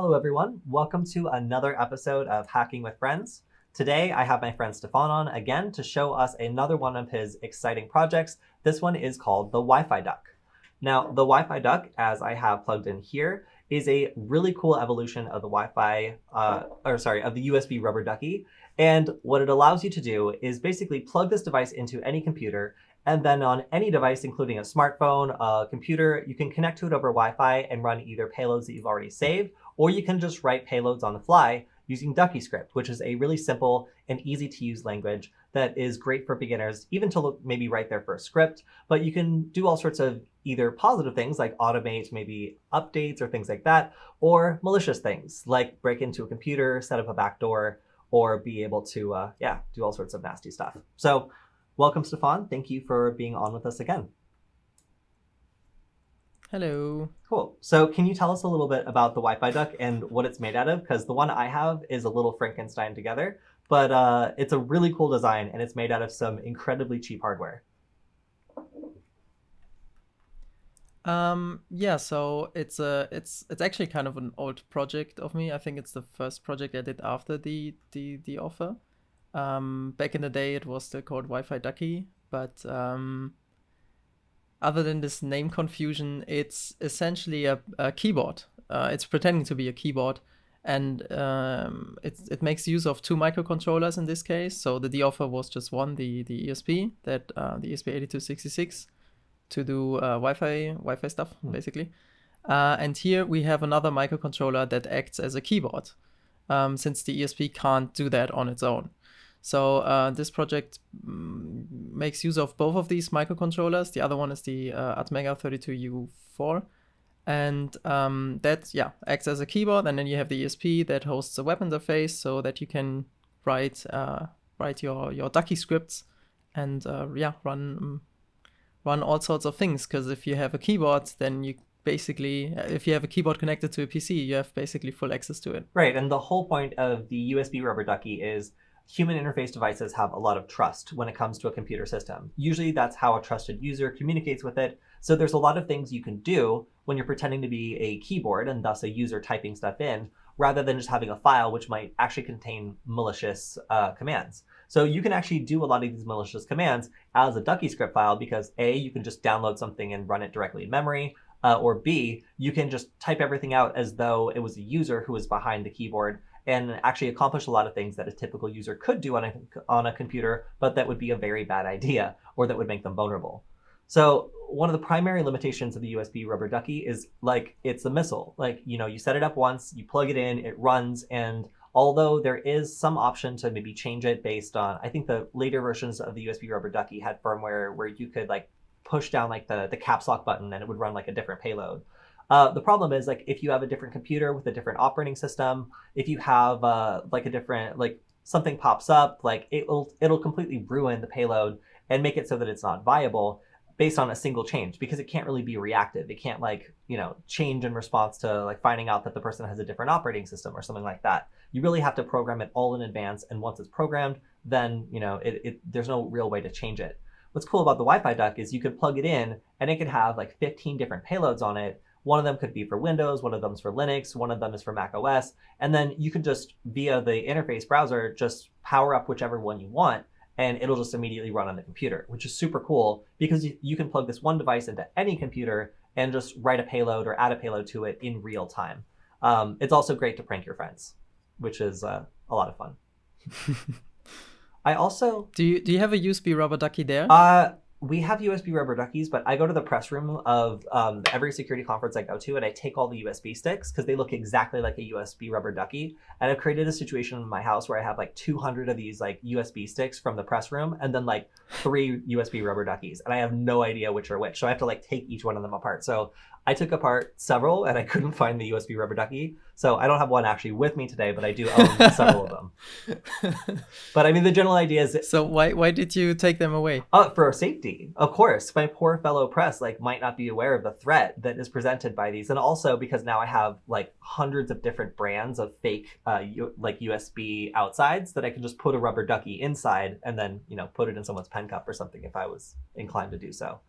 Hello, everyone. Welcome to another episode of Hacking with Friends. Today, I have my friend Stefan on again to show us another one of his exciting projects. This one is called the Wi-Fi Duck. Now, the Wi-Fi Duck, as I have plugged in here, is a really cool evolution of the of the USB rubber ducky. And what it allows you to do is basically plug this device into any computer, and then on any device, including a smartphone, a computer, you can connect to it over Wi-Fi and run either payloads that you've already saved, or you can just write payloads on the fly using Duckyscript, which is a really simple and easy to use language that is great for beginners, even to maybe write their first script. But you can do all sorts of either positive things like automate maybe updates or things like that, or malicious things like break into a computer, set up a backdoor, or be able to do all sorts of nasty stuff. So welcome, Stefan. Thank you for being on with us again. Hello. Cool. So can you tell us a little bit about the Wi-Fi duck and what it's made out of? Because the one I have is a little Frankenstein together, but it's a really cool design and it's made out of some incredibly cheap hardware. So it's actually kind of an old project of me. I think it's the first project I did after the offer. Back in the day, it was still called Wi-Fi Ducky, but other than this name confusion, it's essentially a keyboard. It's pretending to be a keyboard, and it makes use of two microcontrollers in this case. So the offer was just one, the ESP, the ESP8266, to do Wi-Fi stuff, basically. And here we have another microcontroller that acts as a keyboard, since the ESP can't do that on its own. So this project makes use of both of these microcontrollers. The other one is the Atmega32U4. And that acts as a keyboard. And then you have the ESP that hosts a web interface so that you can write your Ducky scripts and run all sorts of things. Because if you have a keyboard, then if you have a keyboard connected to a PC, you have basically full access to it. Right. And the whole point of the USB rubber ducky is human interface devices have a lot of trust when it comes to a computer system. Usually that's how a trusted user communicates with it. So there's a lot of things you can do when you're pretending to be a keyboard and thus a user typing stuff in, rather than just having a file which might actually contain malicious commands. So you can actually do a lot of these malicious commands as a Duckyscript file because A, you can just download something and run it directly in memory, or B, you can just type everything out as though it was a user who was behind the keyboard and actually accomplish a lot of things that a typical user could do on a computer, but that would be a very bad idea or that would make them vulnerable. So one of the primary limitations of the USB rubber ducky is it's a missile. You set it up once, you plug it in, it runs, and although there is some option to maybe change it based on, I think the later versions of the USB rubber ducky had firmware where you could push down the caps lock button and it would run a different payload. The problem is if you have a different computer with a different operating system, if you have a different something pops up, it'll completely ruin the payload and make it so that it's not viable based on a single change because it can't really be reactive. It can't change in response to finding out that the person has a different operating system or something like that. You really have to program it all in advance, and once it's programmed, then there's no real way to change it. What's cool about the Wi-Fi duck is you could plug it in and it could have 15 different payloads on it. One of them could be for Windows, one of them is for Linux, one of them is for Mac OS. And then you can just, via the interface browser, just power up whichever one you want, and it'll just immediately run on the computer, which is super cool because you can plug this one device into any computer and just write a payload or add a payload to it in real time. It's also great to prank your friends, which is a lot of fun. I also... Do you have a USB rubber ducky there? We have USB rubber duckies, but I go to the press room of every security conference I go to, and I take all the USB sticks because they look exactly like a USB rubber ducky. And I've created a situation in my house where I have 200 of these USB sticks from the press room, and then 3 USB rubber duckies, and I have no idea which are which. So I have to take each one of them apart. So I took apart several, and I couldn't find the USB rubber ducky. So I don't have one actually with me today, but I do own several of them. But I mean, the general idea is... So why did you take them away? For safety, of course. My poor fellow press might not be aware of the threat that is presented by these. And also because now I have hundreds of different brands of fake USB outsides that I can just put a rubber ducky inside and then, put it in someone's pen cup or something if I was inclined to do so.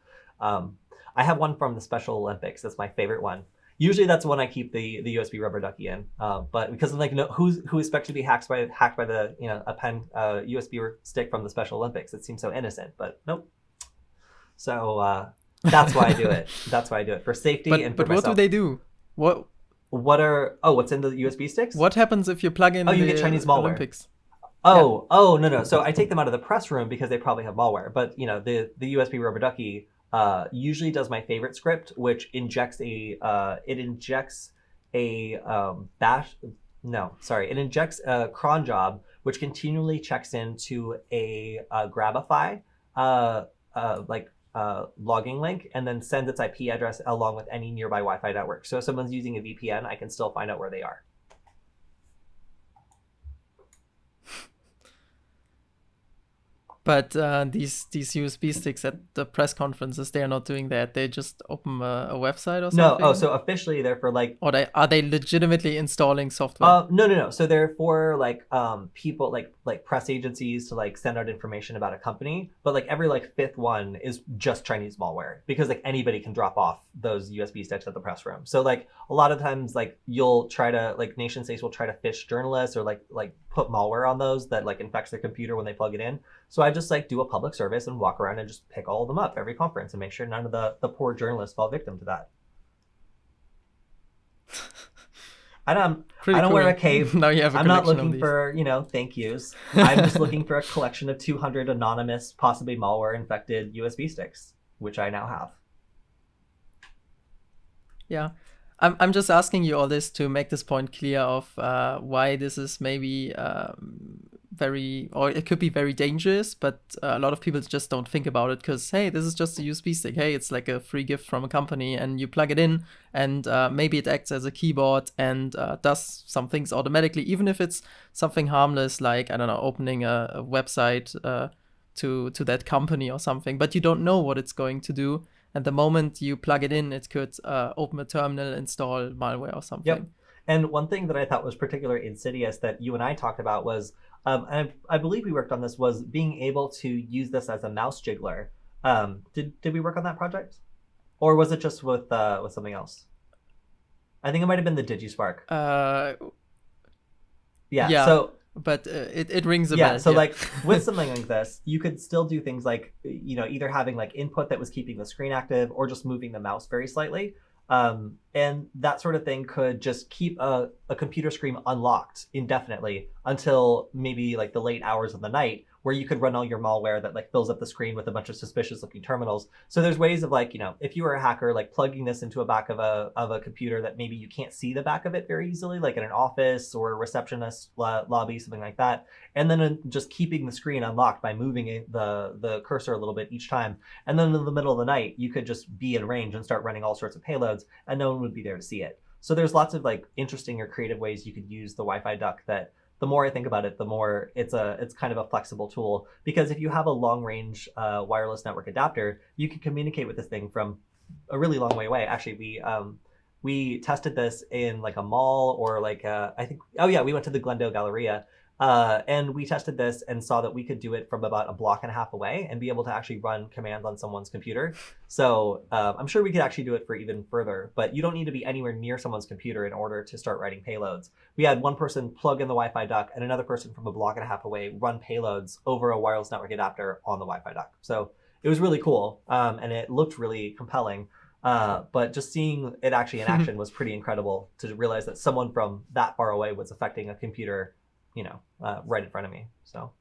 I have one from the Special Olympics. That's my favorite one. Usually that's when I keep the USB rubber ducky in. But because I'm like, no, who expects to be hacked by the a pen USB stick from the Special Olympics? It seems so innocent, but nope. So that's why I do it. That's why I do it for safety and for But what myself. do they do? What's in the USB sticks? What happens if you plug in you the get Chinese malware. Olympics? No. So I take them out of the press room because they probably have malware. But the USB rubber ducky usually does my favorite script, which injects a cron job, which continually checks into a Grabify logging link and then sends its IP address along with any nearby Wi-Fi network. So if someone's using a VPN, I can still find out where they are. But these USB sticks at the press conferences, they are not doing that. They just open a website or something? No, so officially they're for like... Or are they legitimately installing software? No. So they're for like people like press agencies to like send out information about a company. But like every like fifth one is just Chinese malware because like anybody can drop off those USB sticks at the press room. So like a lot of times like you'll try to like nation states will try to phish journalists or like put malware on those that like infects their computer when they plug it in. So I just like do a public service and walk around and just pick all of them up every conference and make sure none of the poor journalists fall victim to that. I don't wear a cape. Now you have I'm not looking for, thank yous. I'm just looking for a collection of 200 anonymous, possibly malware infected USB sticks, which I now have. Yeah. I'm just asking you all this to make this point clear of why this is maybe it could be very dangerous, but a lot of people just don't think about it because, hey, this is just a USB stick. Hey, it's like a free gift from a company and you plug it in and maybe it acts as a keyboard and does some things automatically, even if it's something harmless like, I don't know, opening a website to that company or something, but you don't know what it's going to do. And the moment you plug it in, it could open a terminal, install malware or something. Yep. And one thing that I thought was particularly insidious that you and I talked about was, and I believe we worked on this, was being able to use this as a mouse jiggler. Did we work on that project? Or was it just with something else? I think it might have been the DigiSpark. Yeah. So... But it rings a bell. So like with something like this, you could still do things like, either having like input that was keeping the screen active or just moving the mouse very slightly. And that sort of thing could just keep a computer screen unlocked indefinitely until maybe like the late hours of the night, where you could run all your malware that like fills up the screen with a bunch of suspicious looking terminals. So there's ways of like, if you were a hacker, like plugging this into a back of a computer that maybe you can't see the back of it very easily, like in an office or a receptionist lobby, something like that. And then just keeping the screen unlocked by moving the cursor a little bit each time. And then in the middle of the night, you could just be in range and start running all sorts of payloads and no one would be there to see it. So there's lots of like interesting or creative ways you could use the Wi-Fi duck that the more I think about it, the more it's kind of a flexible tool, because if you have a long range wireless network adapter, you can communicate with this thing from a really long way away. Actually, we tested this in like a mall or like we went to the Glendale Galleria. And we tested this and saw that we could do it from about a block and a half away and be able to actually run commands on someone's computer. So I'm sure we could actually do it for even further, but you don't need to be anywhere near someone's computer in order to start writing payloads. We had one person plug in the Wi-Fi duck and another person from a block and a half away run payloads over a wireless network adapter on the Wi-Fi duck. So it was really cool, and it looked really compelling. But just seeing it actually in action was pretty incredible to realize that someone from that far away was affecting a computer right in front of me. So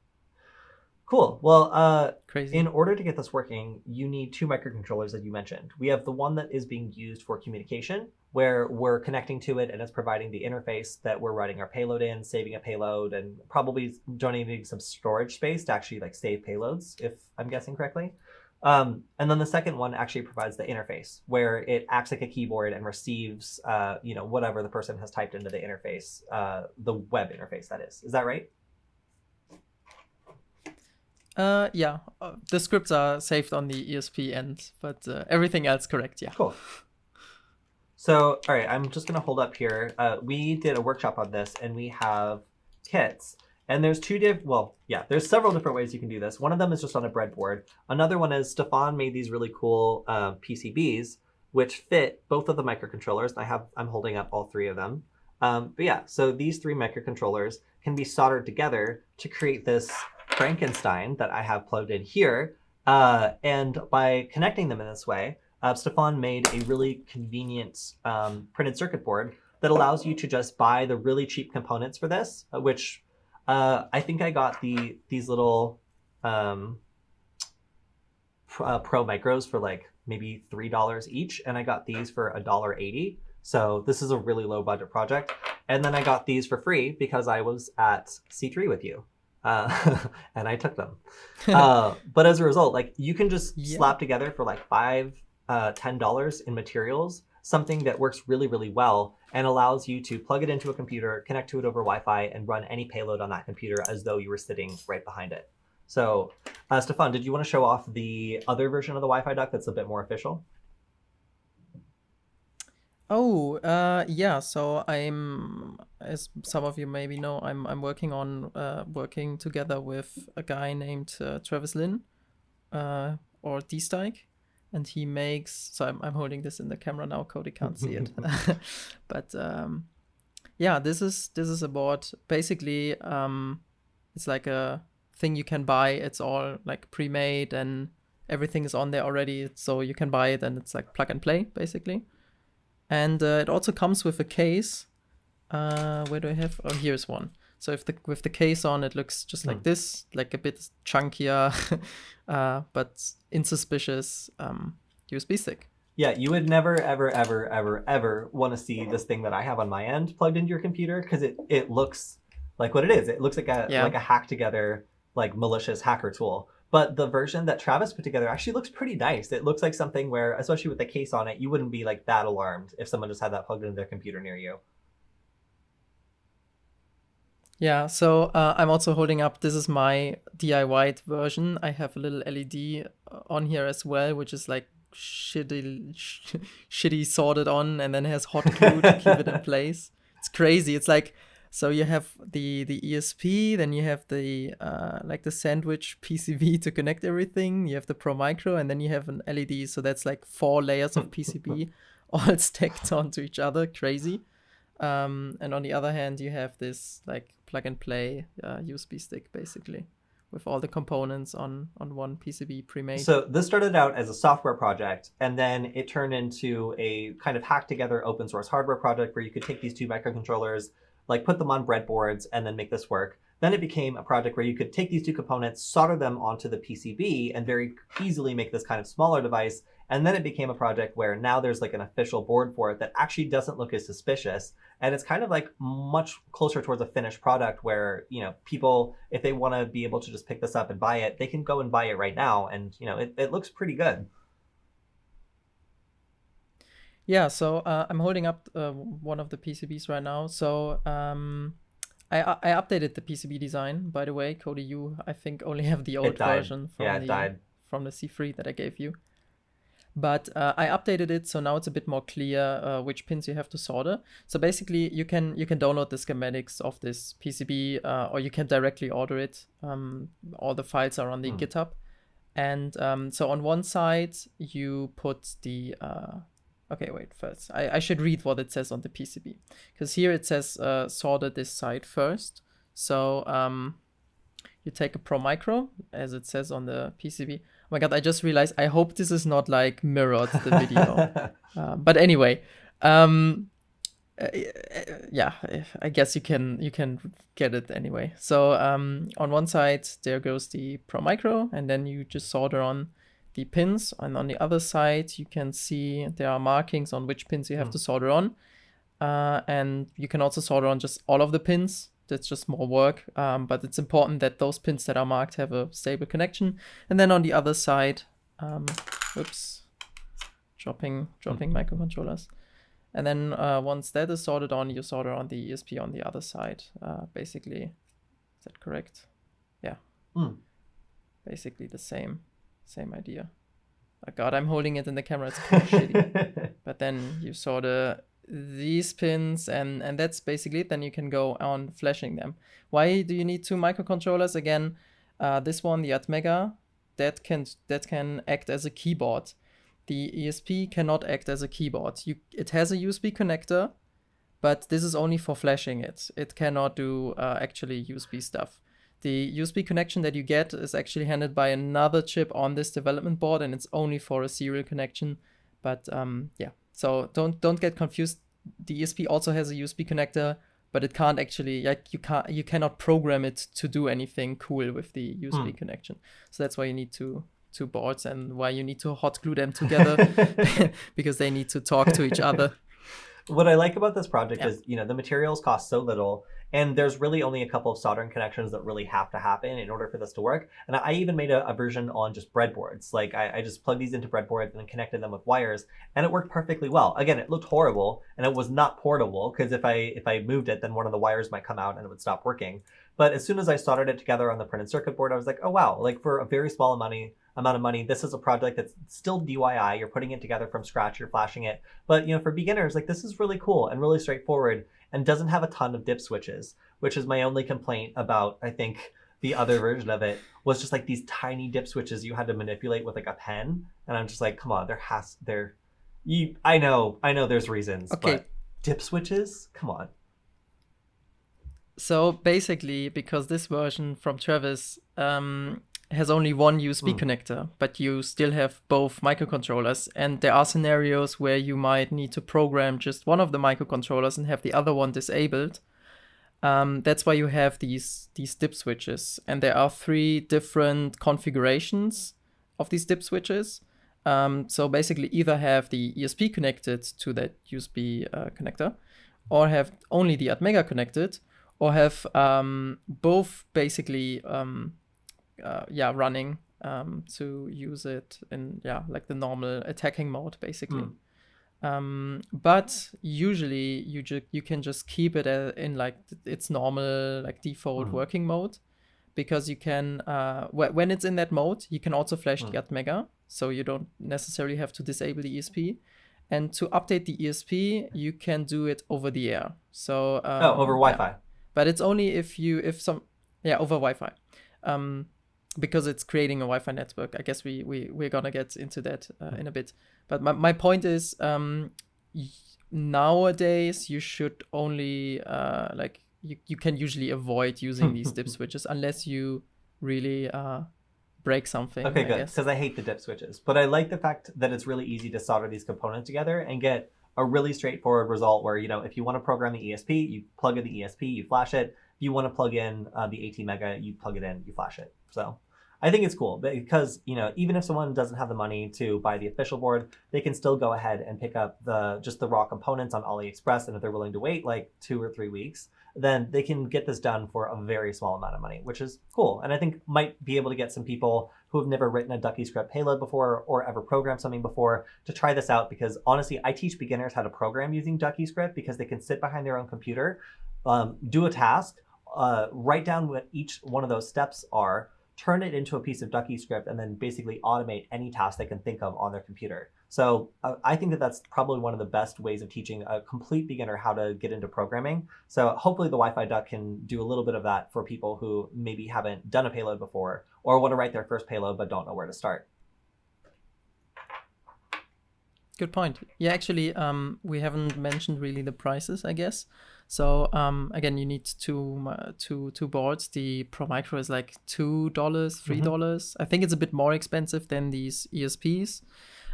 cool. Well, crazy. In order to get this working, you need two microcontrollers that you mentioned. We have the one that is being used for communication, where we're connecting to it and it's providing the interface that we're writing our payload in, saving a payload, and probably donating some storage space to actually like save payloads, if I'm guessing correctly. And then the second one actually provides the interface, where it acts like a keyboard and receives, whatever the person has typed into the interface, the web interface, that is. Is that right? Yeah. The scripts are saved on the ESP end, but everything else correct, yeah. Cool. So, all right, I'm just going to hold up here. We did a workshop on this, and we have kits. And there's there's several different ways you can do this. One of them is just on a breadboard. Another one is Stefan made these really cool PCBs which fit both of the microcontrollers. I'm holding up all three of them. But yeah, so these three microcontrollers can be soldered together to create this Frankenstein that I have plugged in here. And by connecting them in this way, Stefan made a really convenient printed circuit board that allows you to just buy the really cheap components for this, which I think I got these little Pro Micros for like maybe $3 each, and I got these for $1.80. So this is a really low budget project. And then I got these for free because I was at C3 with you. And I took them. But as a result, like you can just slap together for like $5, $10 in materials, something that works really, really well and allows you to plug it into a computer, connect to it over Wi-Fi, and run any payload on that computer as though you were sitting right behind it. So, Stefan, did you want to show off the other version of the Wi-Fi duck that's a bit more official? Oh, yeah. So as some of you maybe know, I'm working together with a guy named Travis Lin, or D-Stike, and he makes. So I'm holding this in the camera now. Kody can't see it, but yeah, this is a board. Basically, it's like a thing you can buy. It's all like pre-made and everything is on there already, so you can buy it and it's like plug and play basically. And it also comes with a case. Where do I have? Oh, here's one. So with the case on, it looks just like this, like a bit chunkier, but insuspicious USB stick. Yeah, you would never, ever, ever, ever, ever want to see this thing that I have on my end plugged into your computer because it looks like what it is. It looks like a hack together, like malicious hacker tool. But the version that Travis put together actually looks pretty nice. It looks like something where, especially with the case on it, you wouldn't be like that alarmed if someone just had that plugged into their computer near you. Yeah, so I'm also holding up, this is my DIY version. I have a little LED on here as well, which is like shitty sorted on and then has hot glue to keep it in place. It's crazy. It's like, so you have the ESP, then you have the like the sandwich PCB to connect everything. You have the Pro Micro, and then you have an LED. So that's like 4 layers of PCB all stacked onto each other. Crazy. And on the other hand, you have this like plug and play USB stick basically with all the components on one PCB pre-made. So this started out as a software project, and then it turned into a kind of hacked together open source hardware project where you could take these two microcontrollers, like put them on breadboards and then make this work. Then it became a project where you could take these two components, solder them onto the PCB, and very easily make this kind of smaller device. And then it became a project where now there's like an official board for it that actually doesn't look as suspicious. And it's kind of like much closer towards a finished product where, you know, people, if they want to be able to just pick this up and buy it, they can go and buy it right now. And, you know, it looks pretty good. Yeah, so I'm holding up one of the PCBs right now. So I updated the PCB design, by the way. Kody, you, I think, only have the old version from the C3 that I gave you. But I updated it, so now it's a bit more clear which pins you have to solder. So basically, you can download the schematics of this PCB, or you can directly order it. All the files are on the GitHub. And so on one side, you put the... okay, wait, first. I should read what it says on the PCB. Because here it says solder this side first. So you take a Pro Micro, as it says on the PCB. Oh my god, I just realized, I hope this is not like mirrored the video. But anyway, yeah, I guess you can get it anyway. So on one side, there goes the Pro Micro, and then you just solder on the pins. And on the other side, you can see there are markings on which pins you have to solder on. And you can also solder on just all of the pins. That's just more work, but it's important that those pins that are marked have a stable connection. And then on the other side, oops, dropping microcontrollers. And then once that is soldered on, you solder on the ESP on the other side. Basically, is that correct? Yeah. Basically the same idea. Oh god, I'm holding it in the camera. It's kind of shitty. But then you solder these pins, and that's basically it. Then you can go on flashing them. Why do you need 2 microcontrollers? Again, this one, the Atmega, that can act as a keyboard. the ESP cannot act as a keyboard. It has a USB connector, but this is only for flashing it. It cannot do actually USB stuff. The USB connection that you get is actually handled by another chip on this development board, and it's only for a serial connection. But yeah, so don't get confused. The ESP also has a USB connector, but it can't actually, like, you cannot program it to do anything cool with the USB connection. So that's why you need two boards, and why you need to hot glue them together because they need to talk to each other. What I like about this project is, the materials cost so little, and there's really only a couple of soldering connections that really have to happen in order for this to work. And I even made a version on just breadboards. Like I just plugged these into breadboards and then connected them with wires, and it worked perfectly well. Again, it looked horrible, and it was not portable, because if I moved it, then one of the wires might come out and it would stop working. But as soon as I soldered it together on the printed circuit board, I was like, oh wow, like for a very small amount of money, this is a project that's still DIY. You're putting it together from scratch, you're flashing it. But for beginners, like, this is really cool and really straightforward, and doesn't have a ton of dip switches, which is my only complaint about, I think, the other version of it, was just like these tiny dip switches you had to manipulate with like a pen. And I'm just like, come on, I know there's reasons, okay, but dip switches, come on. So basically, because this version from Travis has only one USB connector, but you still have both microcontrollers, and there are scenarios where you might need to program just one of the microcontrollers and have the other one disabled. That's why you have these dip switches, and there are 3 different configurations of these dip switches. So basically, either have the ESP connected to that USB connector, or have only the Atmega connected, or have both basically running to use it in like the normal attacking mode basically. But usually you can just keep it in like its normal, like, default working mode, because you can when it's in that mode, you can also flash the Atmega, so you don't necessarily have to disable the ESP. And to update the ESP, you can do it over the air. So over Wi-Fi. But it's only over Wi-Fi. Because it's creating a Wi-Fi network. I guess we're gonna get into that in a bit. But my point is, nowadays you should only you can usually avoid using these dip switches unless you really break something. Okay, good, because I hate the dip switches. But I like the fact that it's really easy to solder these components together and get a really straightforward result where, if you want to program the ESP, you plug in the ESP, you flash it. If you want to plug in the 18 mega, you plug it in, you flash it. So I think it's cool because, even if someone doesn't have the money to buy the official board, they can still go ahead and pick up just the raw components on AliExpress. And if they're willing to wait like 2 or 3 weeks, then they can get this done for a very small amount of money, which is cool. And I think might be able to get some people who have never written a Duckyscript payload before or ever programmed something before to try this out, because honestly, I teach beginners how to program using Duckyscript because they can sit behind their own computer, do a task, write down what each one of those steps are, turn it into a piece of Duckyscript, and then basically automate any task they can think of on their computer. So I think that that's probably one of the best ways of teaching a complete beginner how to get into programming. So hopefully the Wi-Fi Duck can do a little bit of that for people who maybe haven't done a payload before or want to write their first payload but don't know where to start. Good point. Yeah, actually, we haven't mentioned really the prices, I guess. So again, you need two boards. The Pro Micro is like $2, $3. I think it's a bit more expensive than these ESPs.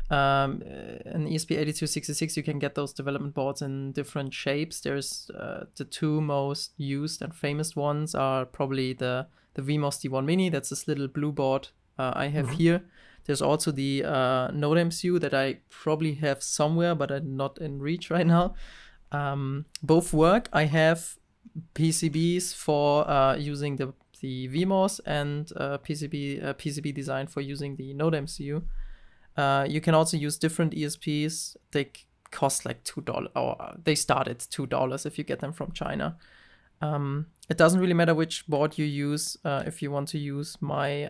An ESP8266, you can get those development boards in different shapes. There's the 2 most used and famous ones are probably the VMOS D1 Mini. That's this little blue board I have here. There's also the Node MCU that I probably have somewhere, but I'm not in reach right now. Both work. I have PCBs for using the VMOS and PCB design for using the Node MCU. You can also use different ESPs. They cost like $2, or they start at $2 if you get them from China. It doesn't really matter which board you use. If you want to use my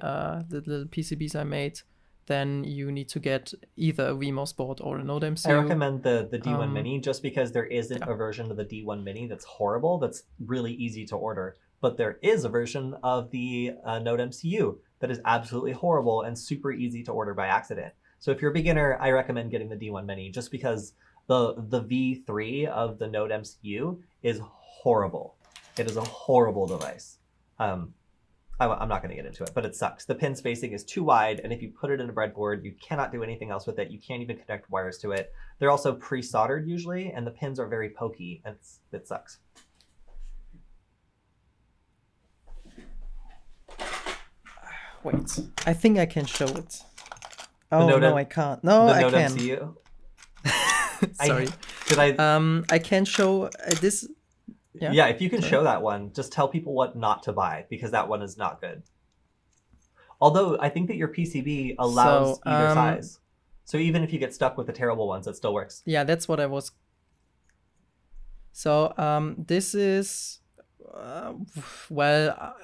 the little PCBs I made, then you need to get either a VMOS board or a Node MCU. I recommend the D1 Mini just because there isn't a version of the D1 Mini that's horrible, that's really easy to order. But there is a version of the Node MCU that is absolutely horrible and super easy to order by accident. So if you're a beginner, I recommend getting the D1 Mini just because the V3 of the Node MCU is horrible. It is a horrible device. I'm not going to get into it, but it sucks. The pin spacing is too wide, and if you put it in a breadboard, you cannot do anything else with it. You can't even connect wires to it. They're also pre-soldered usually, and the pins are very pokey, and it sucks. Wait, I think I can show it. Oh, Node no, I can't. No, I Node can. MCU? Sorry. I can show this. Yeah, if you can show that one, just tell people what not to buy, because that one is not good. Although I think that your PCB allows either size. So even if you get stuck with the terrible ones, it still works. Yeah, that's what I was. So this is, well,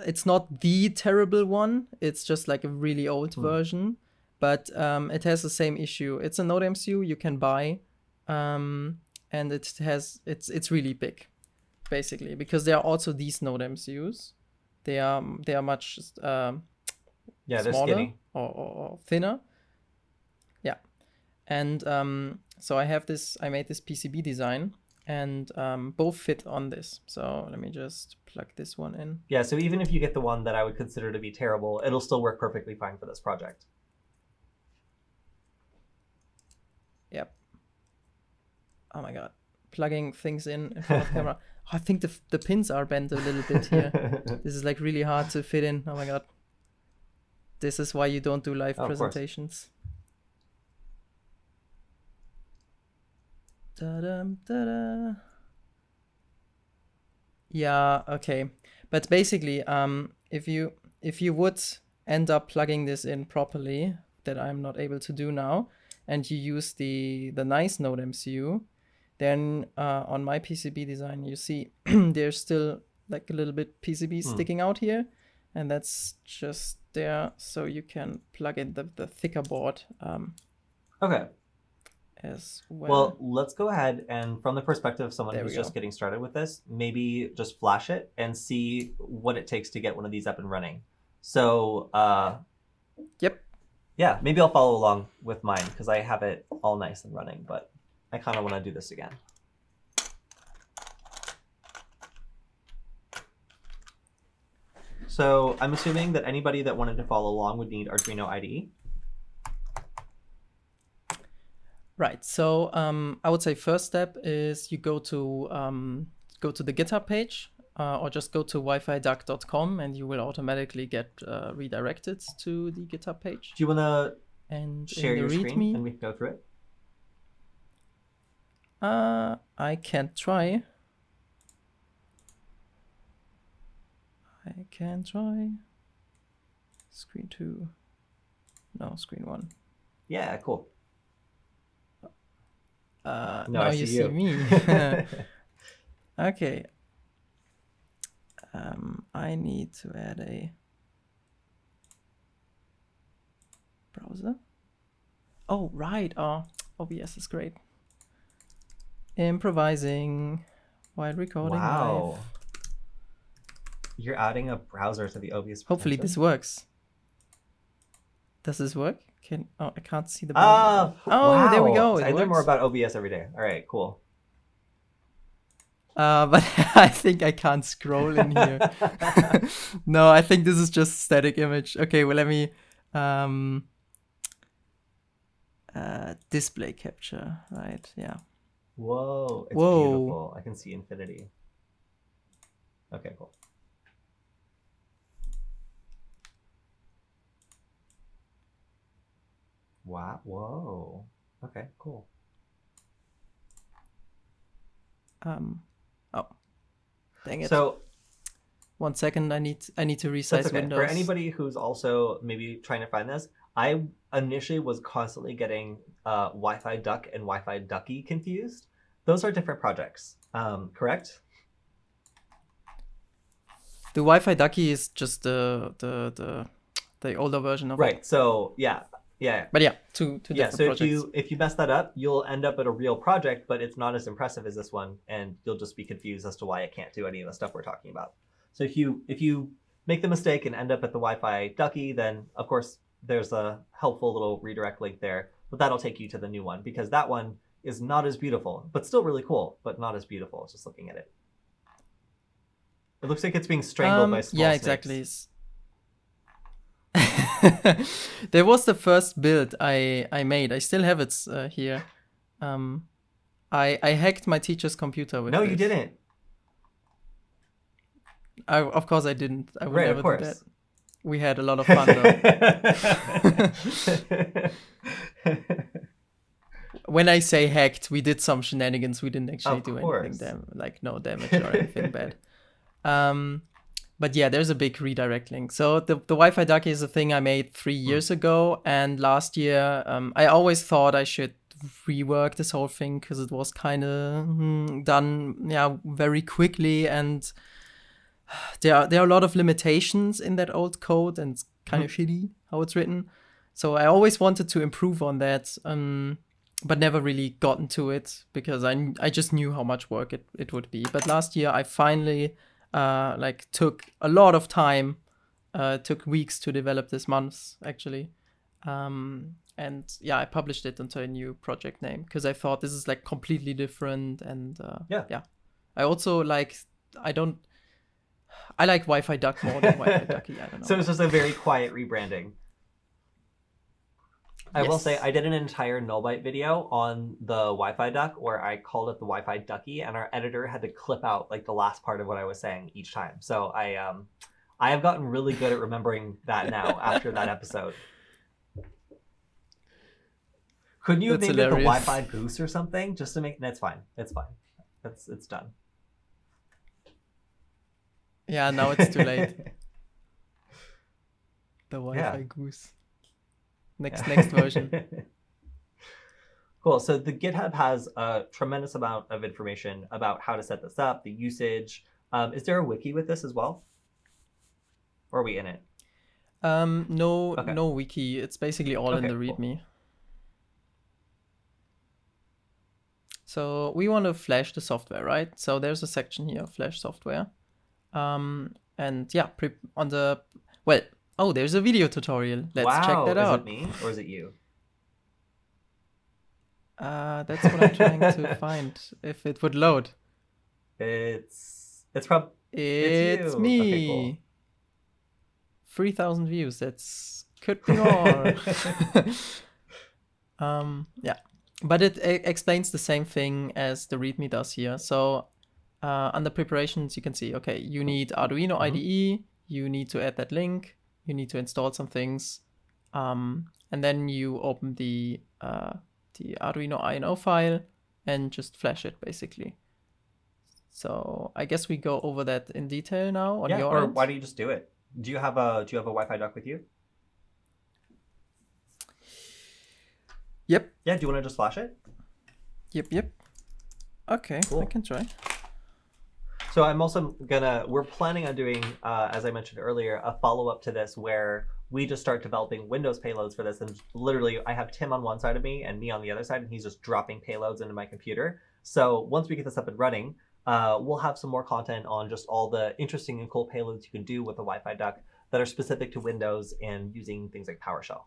it's not the terrible one. It's just like a really old version, but it has the same issue. It's a Node MCU you can buy, and it's really big. Basically, because there are also these Node MCUs. They are much they're smaller skinny or thinner. Yeah, and so I made this PCB design, and both fit on this. So let me just plug this one in. Yeah, so even if you get the one that I would consider to be terrible, it'll still work perfectly fine for this project. Yep. Oh my god, plugging things in front of camera. I think the pins are bent a little bit here. This is like really hard to fit in. Oh my god. This is why you don't do live presentations. Da-dum, da-da. Yeah, okay. But basically, if you would end up plugging this in properly, that I'm not able to do now, and you use the nice Node MCU, then on my PCB design, you see there's still like a little bit PCB sticking out here, and that's just there, so you can plug in the thicker board. Okay. As well. Well, let's go ahead and, from the perspective of someone who's just getting started with this, maybe just flash it and see what it takes to get one of these up and running. So, yep. Yeah, maybe I'll follow along with mine because I have it all nice and running, but I kind of want to do this again. So I'm assuming that anybody that wanted to follow along would need Arduino IDE. Right. So I would say first step is you go to the GitHub page or just go to wifiduck.com and you will automatically get redirected to the GitHub page. Do you want to share your screen and we can go through it? I can try. Screen 2. No, screen 1. Yeah, cool. Now you see me. Okay. I need to add a browser. Oh, right. OBS is great. Improvising while recording. Wow. Live. You're adding a browser to the OBS. Hopefully this works. Does this work? I can't see the browser. Wow. There we go. I learn more about OBS every day. All right, cool. But I think I can't scroll in here. No, I think this is just static image. Okay, well, let me display capture, right? Yeah. Whoa, it's beautiful. I can see infinity. Okay, cool. Wow. Whoa. Okay, cool. Oh, dang it. So 1 second, I need to resize Windows. For anybody who's also maybe trying to find this, I initially was constantly getting Wi-Fi Duck and Wi-Fi Ducky confused. Those are different projects, correct? The Wi-Fi Ducky is just the older version of it. Right. So yeah. But yeah, two different so projects. if you mess that up, you'll end up at a real project, but it's not as impressive as this one, and you'll just be confused as to why it can't do any of the stuff we're talking about. So if you make the mistake and end up at the Wi-Fi Ducky, then of course there's a helpful little redirect link there, but that'll take you to the new one because that one is not as beautiful, but still really cool, but not as beautiful just looking at it. It looks like it's being strangled by small snakes. Exactly. There was the first build I made. I still have it here. I hacked my teacher's computer with No, this. you didn't. Of course I didn't. I would Right, never of course. do that. We had a lot of fun though. When I say hacked, we did some shenanigans. We didn't actually do anything no damage or anything bad. But yeah, there's a big redirect link. So the Wi-Fi ducky is a thing I made 3 years ago, and last year I always thought I should rework this whole thing because it was kind of done very quickly, and there are a lot of limitations in that old code, and it's kind of shitty how it's written. So I always wanted to improve on that, but never really gotten to it because I just knew how much work it would be. But last year I finally took a lot of time, took weeks to develop this, months actually. And yeah, I published it under a new project name because I thought this is like completely different. And I also I like Wi-Fi duck more than Wi-Fi ducky. I don't know. So it's just a very quiet rebranding. I will say I did an entire nullbyte video on the Wi-Fi duck where I called it the Wi-Fi ducky, and our editor had to clip out like the last part of what I was saying each time. So I have gotten really good at remembering that now after that episode. Couldn't you have named it the Wi-Fi goose or something just to make? That's fine. It's fine. It's done. Yeah, now it's too late. The Wi-Fi goose. Next version. Cool. So the GitHub has a tremendous amount of information about how to set this up, the usage. Is there a wiki with this as well? Or are we in it? No wiki. It's basically all in the README. Cool. So we want to flash the software, right? So there's a section here, flash software. And yeah, there's a video tutorial. Let's check that out. Is it me or is it you? That's what I'm trying to find. If it would load. It's me. Okay, cool. 3,000 views. That's could be more. Yeah, but it explains the same thing as the README does here. So under preparations, you can see, okay, you need Arduino IDE. You need to add that link. You need to install some things, and then you open the Arduino INO file and just flash it, basically. So I guess we go over that in detail now on your end. Why don't you just do it? Do you have a Wi-Fi duck with you? Yep. Yeah. Do you want to just flash it? Yep. Okay, cool. I can try. So I'm also we're planning on doing, as I mentioned earlier, a follow-up to this where we just start developing Windows payloads for this. And literally I have Tim on one side of me and me on the other side, and he's just dropping payloads into my computer. So once we get this up and running, we'll have some more content on just all the interesting and cool payloads you can do with the Wi-Fi duck that are specific to Windows and using things like PowerShell.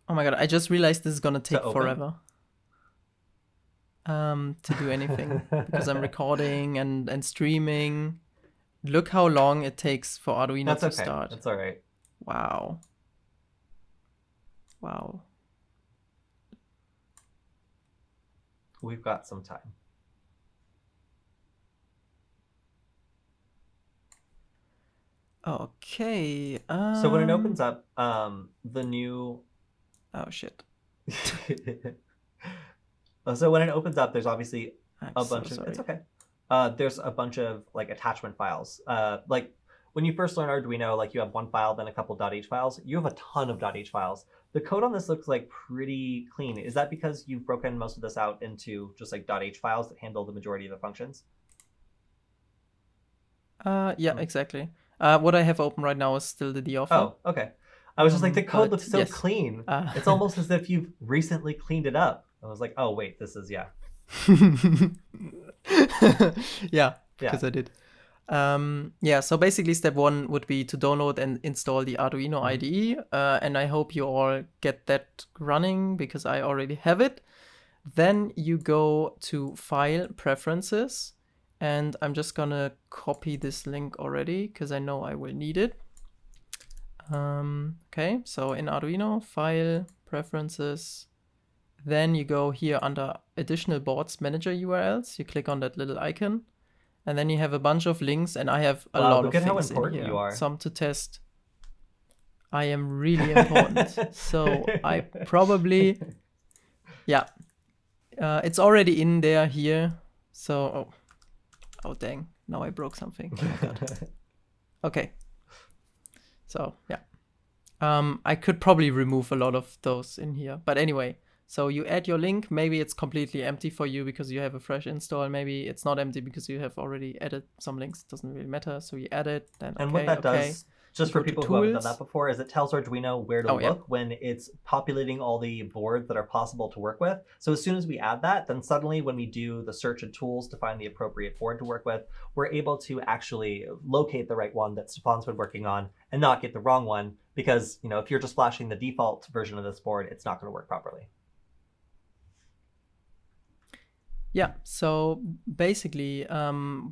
Oh my God, I just realized this is going to take forever. To do anything because I'm recording and streaming. Look how long it takes for Arduino to start. That's all right. Wow. We've got some time. Okay. So when it opens up, the new. Oh shit. So when it opens up, there's obviously a bunch of. Sorry. It's okay. There's a bunch of like attachment files. Like when you first learn Arduino, like you have one file, then a couple .h files. You have a ton of .h files. The code on this looks like pretty clean. Is that because you've broken most of this out into just like .h files that handle the majority of the functions? Yeah, exactly. What I have open right now is still the offer. Oh, okay. I was just like, the code looks so clean. It's almost as if you've recently cleaned it up. I was like, oh wait, this is yeah, because I did. Yeah, so basically step 1 would be to download and install the Arduino IDE, and I hope you all get that running because I already have it. Then you go to File, Preferences, and I'm just gonna copy this link already because I know I will need it. Okay, so in Arduino, File, Preferences, then you go here under Additional Boards Manager URLs, you click on that little icon, and then you have a bunch of links, and I have a lot of things in here. Some to test. I am really important. So I probably, yeah, it's already in there here. So, oh dang, now I broke something. Oh God. Okay. So yeah, I could probably remove a lot of those in here, but anyway. So you add your link, maybe it's completely empty for you because you have a fresh install, maybe it's not empty because you have already added some links, it doesn't really matter, so you add it, then and what that does, just for people who haven't done that before, is it tells Arduino where to look when it's populating all the boards that are possible to work with. So as soon as we add that, then suddenly when we do the search and tools to find the appropriate board to work with, we're able to actually locate the right one that Stefan's been working on and not get the wrong one, because if you're just flashing the default version of this board, it's not going to work properly. Yeah, so basically,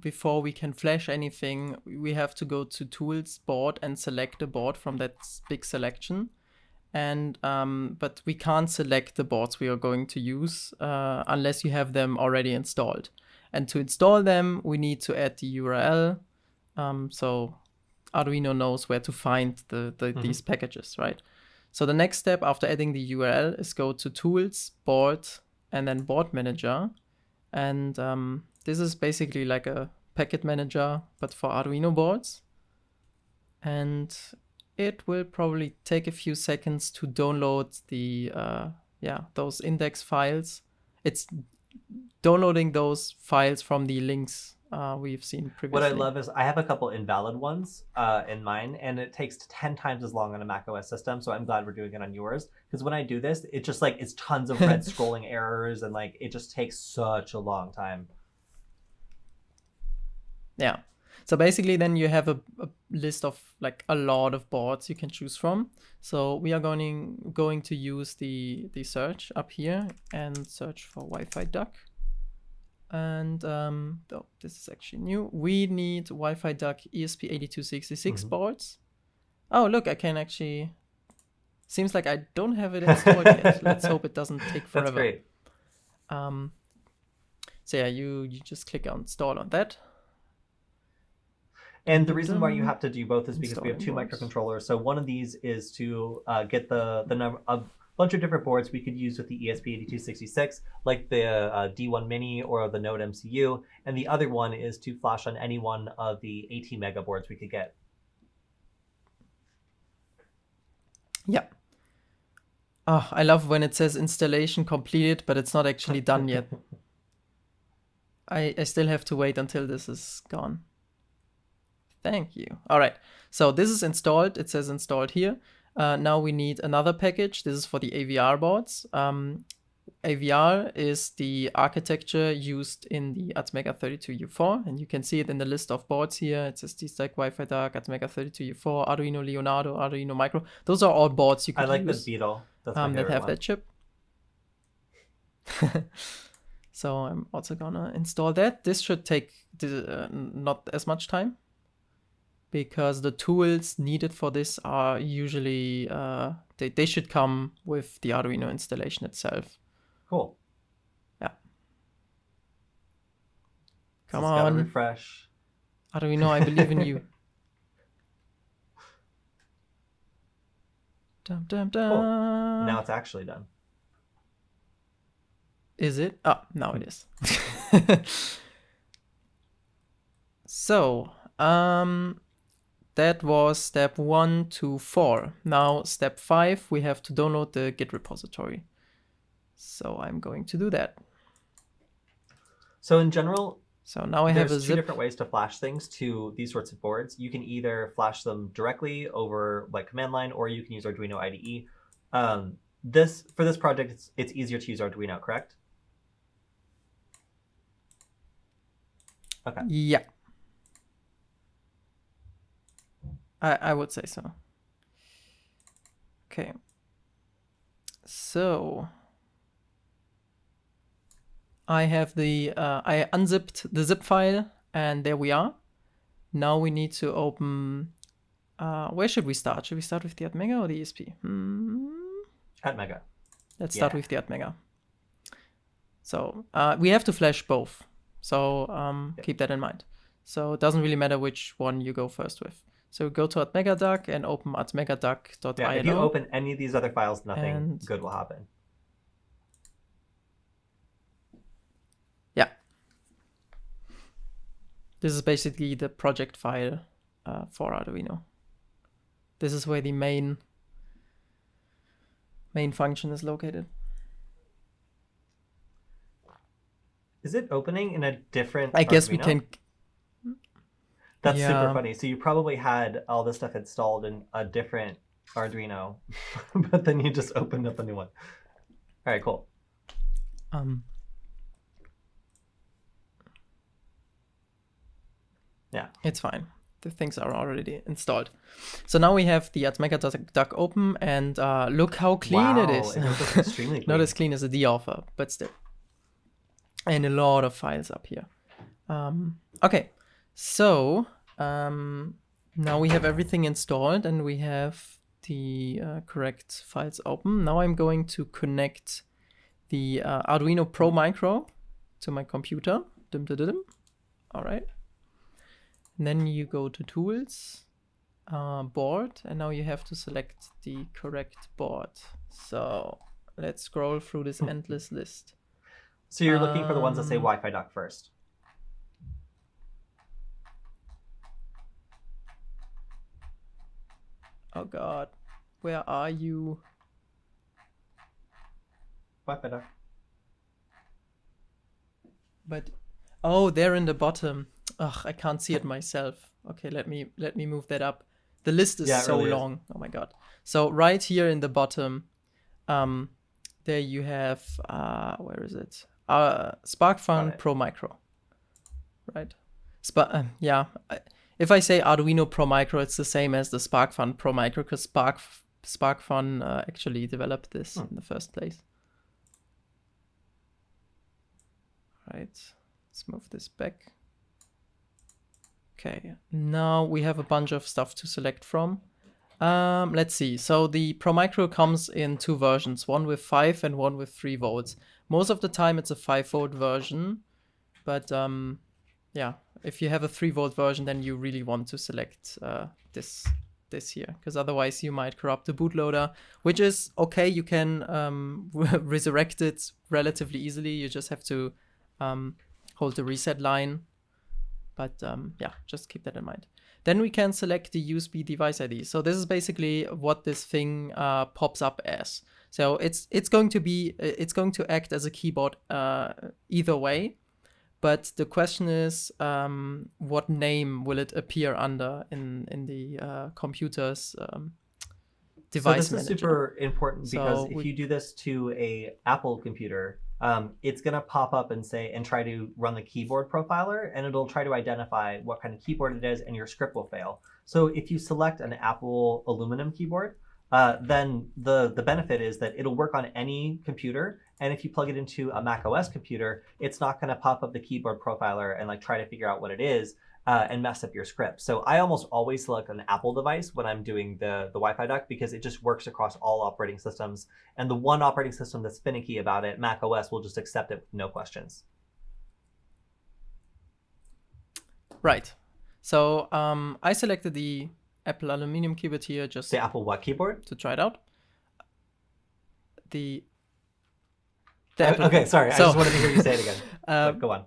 before we can flash anything, we have to go to Tools, Board, and select a board from that big selection. And but we can't select the boards we are going to use unless you have them already installed. And to install them, we need to add the URL. So Arduino knows where to find these packages, right? So the next step after adding the URL is go to Tools, Board, and then Board Manager. And this is basically like a packet manager, but for Arduino boards. And it will probably take a few seconds to download the those index files. It's downloading those files from the links we've seen previously. What I love is I have a couple invalid ones in mine, and it takes 10 times as long on a Mac OS system, so I'm glad we're doing it on yours. Because when I do this, it's just like it's tons of red scrolling errors, and like it just takes such a long time. Yeah. So basically then you have a list of like a lot of boards you can choose from. So we are going to use the search up here and search for Wi-Fi Duck. And oh, this is actually new. We need Wi-Fi Duck ESP8266 boards. Oh, look, I can actually... Seems like I don't have it installed yet. Let's hope it doesn't take forever. That's great. So yeah, you just click on install on that. And the reason why you have to do both is because we have two microcontrollers. So one of these is to get the number of bunch of different boards we could use with the ESP8266, like the D1 Mini or the Node MCU, and the other one is to flash on any one of the 18 mega boards we could get. Yeah. Oh, I love when it says installation completed, but it's not actually done yet. I still have to wait until this is gone. Thank you. All right, so this is installed. It says installed here. Now we need another package. This is for the AVR boards. AVR is the architecture used in the Atmega32U4, and you can see it in the list of boards here. It says D-Stack, Wi-Fi Duck, Atmega32U4, Arduino Leonardo, Arduino Micro. Those are all boards you can use. I like this Beetle. That's my favorite that have one. that chip. So I'm also gonna install that. This should take not as much time, because the tools needed for this are usually, they should come with the Arduino installation itself. Cool. Yeah. Come on. Gotta refresh. Arduino, I believe in you. Dum, dum, dum. Cool. Now it's actually done. Is it? Oh, now it is. So, that was step 1 to 4. Now, step 5, we have to download the Git repository. So I'm going to do that. So in general, so now I have there's two different ways to flash things to these sorts of boards. You can either flash them directly over like command line, or you can use Arduino IDE. For this project, it's easier to use Arduino, correct? Okay. Yeah. I would say so. Okay. So I have I unzipped the zip file, and there we are. Now we need to open, where should we start? Should we start with the AtMega or the ESP? AtMega. Let's start with the AtMega. So we have to flash both. So keep that in mind. So it doesn't really matter which one you go first with. So go to AtMegaDuck and open atmegaduck.ilo. Yeah, if you open any of these other files, nothing good will happen. Yeah. This is basically the project file for Arduino. This is where the main function is located. Is it opening in a different I guess Arduino? we can... That's super funny. So you probably had all this stuff installed in a different Arduino, but then you just opened up a new one. All right, cool. Yeah. It's fine. The things are already installed. So now we have the AtMegaDuck open, and look how clean it is. It looks extremely clean. Not as clean as the offer, but still. And a lot of files up here. Okay, so now we have everything installed, and we have the correct files open. Now I'm going to connect the Arduino Pro Micro to my computer. All right. And then you go to Tools, Board, and now you have to select the correct board. So let's scroll through this endless list. So you're looking for the ones that say Wi-Fi duck first. Oh God, where are you? Wi-Fi duck. But oh, they're in the bottom. Ugh, I can't see it myself. Okay, let me move that up. The list is so really long. Oh my God. So right here in the bottom, there you have where is it? SparkFun Pro Micro. Right. Yeah. If I say Arduino Pro Micro, it's the same as the SparkFun Pro Micro, because SparkFun actually developed this in the first place. Right. Let's move this back. Okay, now we have a bunch of stuff to select from. Let's see. So the Pro Micro comes in two versions, one with 5 and one with 3 volts. Most of the time it's a 5-volt version, but yeah, if you have a 3-volt version, then you really want to select this here, because otherwise you might corrupt the bootloader, which is okay. You can resurrect it relatively easily. You just have to hold the reset line. But yeah, just keep that in mind. Then we can select the USB device ID. So this is basically what this thing pops up as. So it's going to act as a keyboard either way. But the question is, what name will it appear under in the computer's device So this is super important, because if you do this to a Apple computer, it's going to pop up and say, and try to run the keyboard profiler, and it'll try to identify what kind of keyboard it is, and your script will fail. So if you select an Apple aluminum keyboard, then the benefit is that it'll work on any computer. And if you plug it into a Mac OS computer, it's not going to pop up the keyboard profiler and like try to figure out what it is and mess up your script. So I almost always select an Apple device when I'm doing the Wi-Fi duck, because it just works across all operating systems. And the one operating system that's finicky about it, Mac OS, will just accept it with no questions. Right. So I selected the Apple aluminum keyboard here, just the Apple what keyboard? To try it out. The okay, sorry. So, I just wanted to hear you say it again. Go on.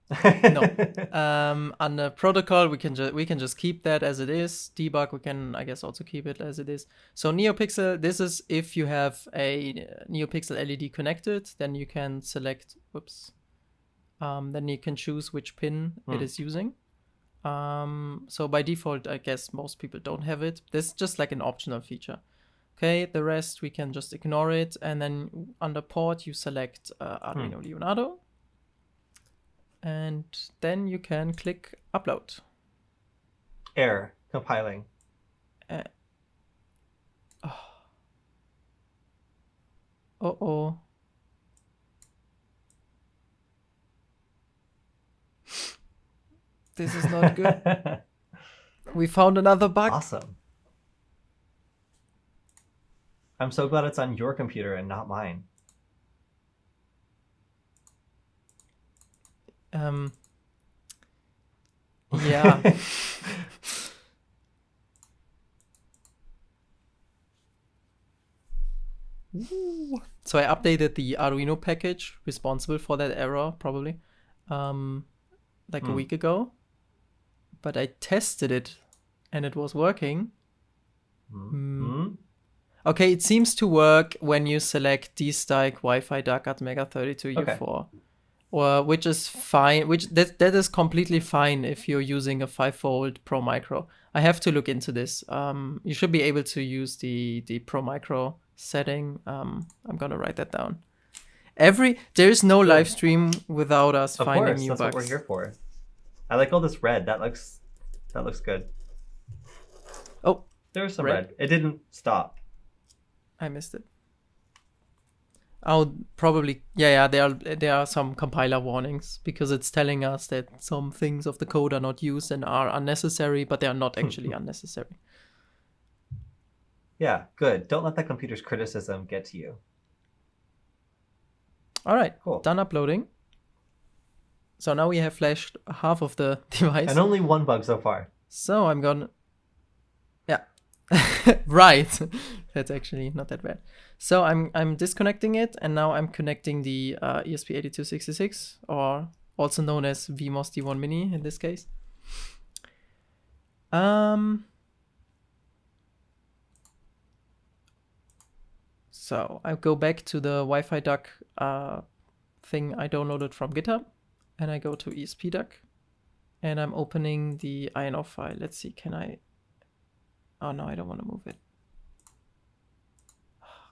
No. On the protocol, we can just keep that as it is. Debug, we can, I guess, also keep it as it is. So NeoPixel, this is if you have a NeoPixel LED connected, then you can select. Whoops. Then you can choose which pin it is using. So by default, I guess most people don't have it. This is just like an optional feature. Okay, the rest we can just ignore it, and then under port you select Arduino Leonardo. And then you can click upload. Error, compiling. Uh oh. This is not good. We found another bug. Awesome. I'm so glad it's on your computer and not mine. Yeah. So I updated the Arduino package responsible for that error, probably, like a week ago. But I tested it, and it was working. Okay, it seems to work when you select dstyke Wi-Fi duck at Mega 32U4, or which is fine. That is completely fine if you're using a 5-volt Pro Micro. I have to look into this. You should be able to use the Pro Micro setting. I'm gonna write that down. There is no live stream without us finding new bugs. That's what we're here for. I like all this red. That looks good. Oh, there's some red. It didn't stop. I missed it. I'll probably there are some compiler warnings because it's telling us that some things of the code are not used and are unnecessary, but they are not actually unnecessary. Yeah, good. Don't let that computer's criticism get to you. All right, cool. Done uploading. So now we have flashed half of the device. And only one bug so far. So I'm gonna... Yeah. Right. That's actually not that bad. So I'm disconnecting it, and now I'm connecting the ESP8266, or also known as VMOS D1 Mini in this case. So I go back to the Wi-Fi duck thing I downloaded from GitHub, and I go to ESP-duck, and I'm opening the INO file. Let's see, can I... Oh no, I don't want to move it.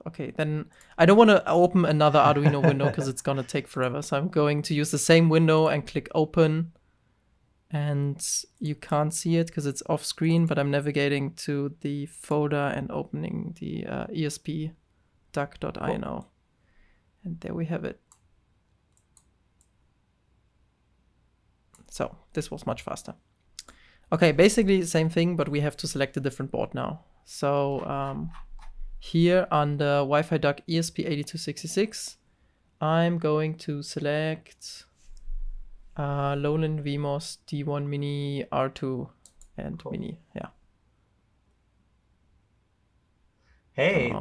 Okay, then I don't want to open another Arduino window because it's gonna take forever. So I'm going to use the same window and click open. And you can't see it because it's off screen, but I'm navigating to the folder and opening the ESP-duck.ino. And there we have it. So this was much faster. Okay, basically the same thing, but we have to select a different board now. So here on the Wi-Fi duck ESP8266, I'm going to select Lowland VMOS D1 Mini R2 and Mini. Yeah. Hey,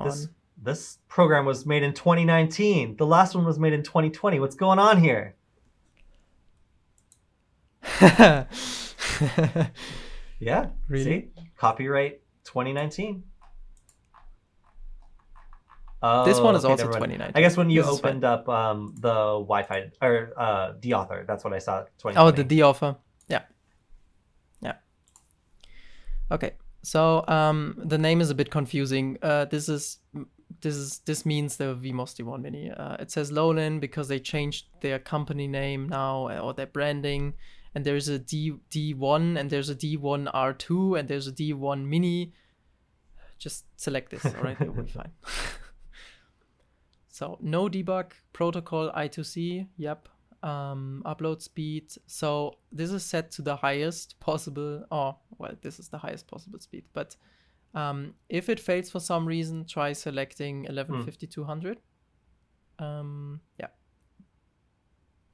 this program was made in 2019. The last one was made in 2020. What's going on here? Yeah, really? See? Copyright 2019. This one is also 2019. I guess when you opened up the Wi-Fi or deauthor, that's what I saw. 2020. Oh, the deauthor. Yeah. Yeah. Okay. So the name is a bit confusing. This means the VMOS D1 Mini. It says Lowland because they changed their company name now, or their branding. And there's a D1 and there's a D1 R2 and there's a D1 Mini. Just select this, all right? It will be fine. So no debug, protocol I2C, yep. Upload speed. So this is set to the highest possible, this is the highest possible speed. But if it fails for some reason, try selecting 115200. Yeah.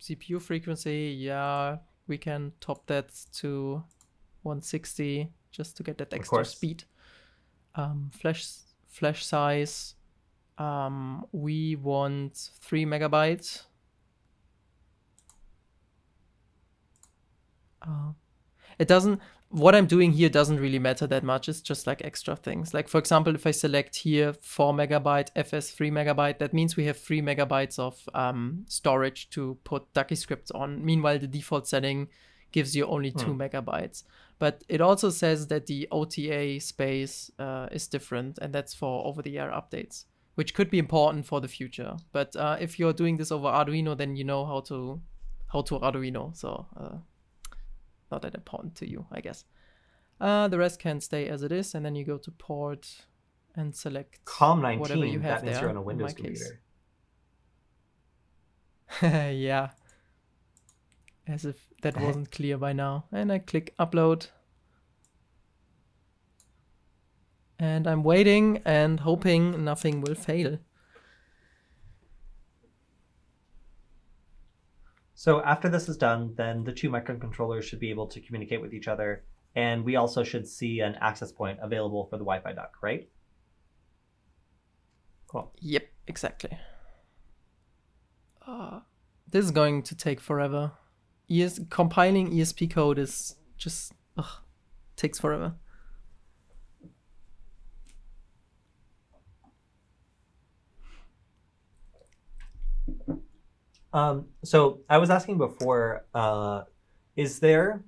CPU frequency, yeah. We can top that to 160 just to get that extra speed. Flash size, we want 3 megabytes. What I'm doing here doesn't really matter that much. It's just like extra things. Like, for example, if I select here 4 megabyte, FS 3 megabyte, that means we have 3 megabytes of storage to put Duckyscript on. Meanwhile, the default setting gives you only 2 megabytes. But it also says that the OTA space is different, and that's for over-the-air updates, which could be important for the future. But if you're doing this over Arduino, then you know how to Arduino. So not that important to you, I guess. The rest can stay as it is, and then you go to port and select COM19, whatever you have that means there. you're on a in Windows my case. computer. Yeah. As if that wasn't clear by now. And I click upload. And I'm waiting and hoping nothing will fail. So after this is done, then the two microcontrollers should be able to communicate with each other, and we also should see an access point available for the Wi-Fi duck, right? Cool. Yep, exactly. This is going to take forever. Compiling ESP code is just takes forever. So I was asking before, is there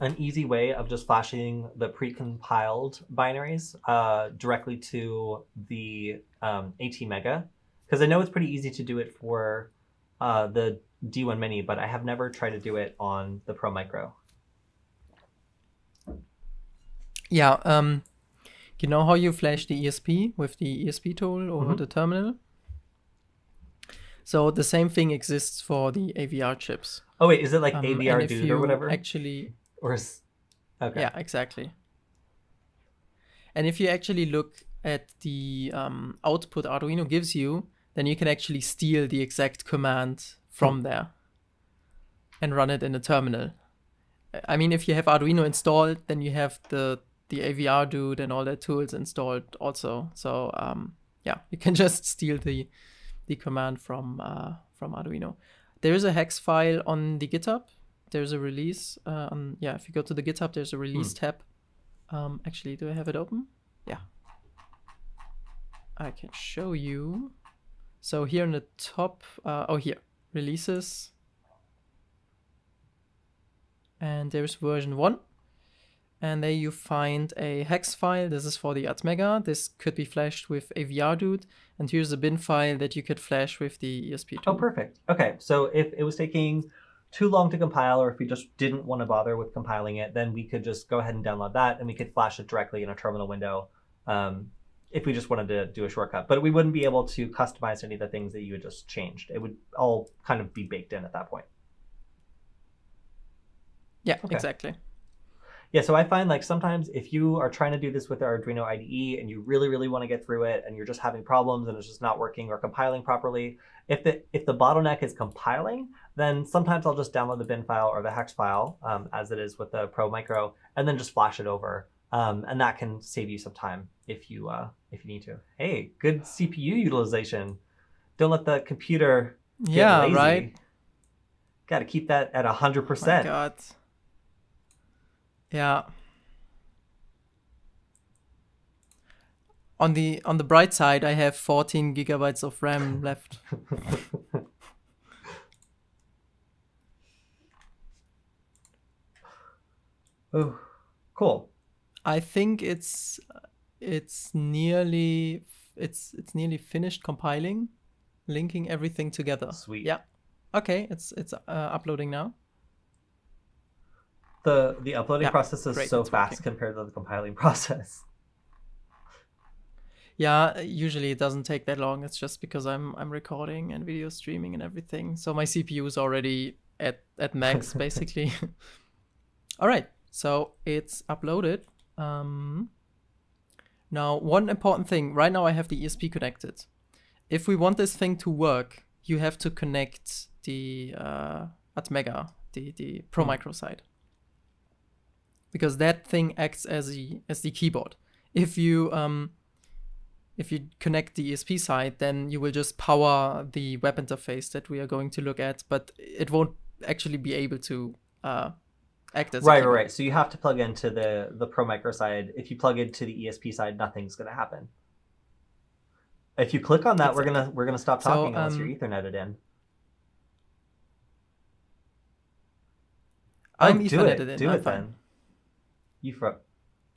an easy way of just flashing the pre-compiled binaries directly to the ATmega? Because I know it's pretty easy to do it for the D1 Mini, but I have never tried to do it on the Pro Micro. Yeah, you know how you flash the ESP with the ESP tool over the terminal? So the same thing exists for the AVR chips. Oh wait, is it like AVR dude or whatever? Actually, okay. Yeah, exactly. And if you actually look at the output Arduino gives you, then you can actually steal the exact command from there and run it in a terminal. I mean, if you have Arduino installed, then you have the AVR dude and all the tools installed also. So yeah, you can just steal the command from Arduino. There is a hex file on the GitHub. There's a release. If you go to the GitHub, there's a release tab. Actually, do I have it open? Yeah. I can show you. So here in the top, here, releases. And there's version 1. And there you find a hex file. This is for the ATmega. This could be flashed with AVR dude. And here's a bin file that you could flash with the ESP tool. Oh, perfect. Okay, so if it was taking too long to compile, or if we just didn't want to bother with compiling it, then we could just go ahead and download that, and we could flash it directly in a terminal window if we just wanted to do a shortcut. But we wouldn't be able to customize any of the things that you had just changed. It would all kind of be baked in at that point. Yeah, exactly. Yeah, so I find like sometimes if you are trying to do this with the Arduino IDE and you really, really want to get through it and you're just having problems and it's just not working or compiling properly, if the bottleneck is compiling, then sometimes I'll just download the bin file or the hex file as it is with the Pro Micro and then just flash it over. And that can save you some time if you need to. Hey, good CPU utilization. Don't let the computer get lazy. Right. Got to keep that at 100%. Oh my God. Yeah. On the bright side, I have 14 gigabytes of RAM left. Oh, cool. I think it's nearly finished compiling, linking everything together. Sweet. Yeah. Okay, it's uploading now. The uploading process is great, so it's fast working. compared to the compiling process. Yeah, usually it doesn't take that long. It's just because I'm recording and video streaming and everything. So my CPU is already at max basically. All right, so it's uploaded. Now, one important thing. Right now I have the ESP connected. If we want this thing to work, you have to connect the ATmega, the Pro Micro side. Because that thing acts as the keyboard. If you connect the ESP side, then you will just power the web interface that we are going to look at, but it won't actually be able to act as a keyboard. Right. So you have to plug into the Pro Micro side. If you plug into the ESP side, nothing's going to happen. If you click on that, Exactly. we're gonna stop talking unless you're Ethernetted in. I'm Ethernetted in. Do it then.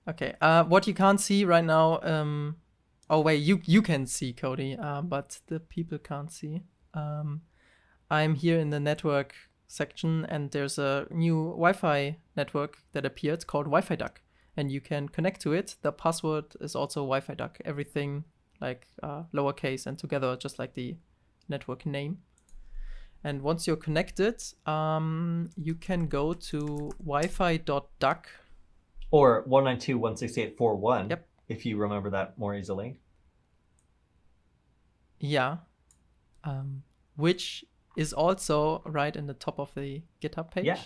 Okay. What you can't see right now. Oh wait, you can see, Kody, but the people can't see. I'm here in the network section, and there's a new Wi-Fi network that appeared called Wi-Fi Duck, and you can connect to it. The password is also Wi-Fi Duck, everything like lowercase and together, just like the network name. And once you're connected, you can go to wifi.duck. Or 192.168.4.1, Yep. if you remember that more easily. Yeah. Which is also right in the top of the GitHub page. Yeah.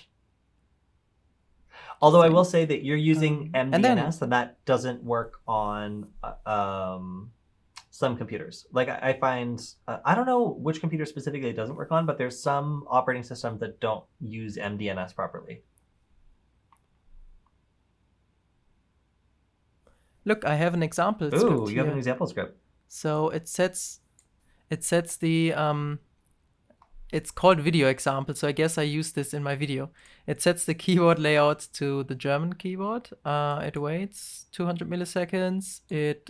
Although I will say that you're using MDNS, and that doesn't work on some computers. Like I find, I don't know which computer specifically it doesn't work on, but there's some operating systems that don't use MDNS properly. Look, I have an example Ooh, script you have here. an example script. So it sets the it's called video example, so I guess I use this in my video. It sets the keyboard layout to the German keyboard. It waits 200 milliseconds. It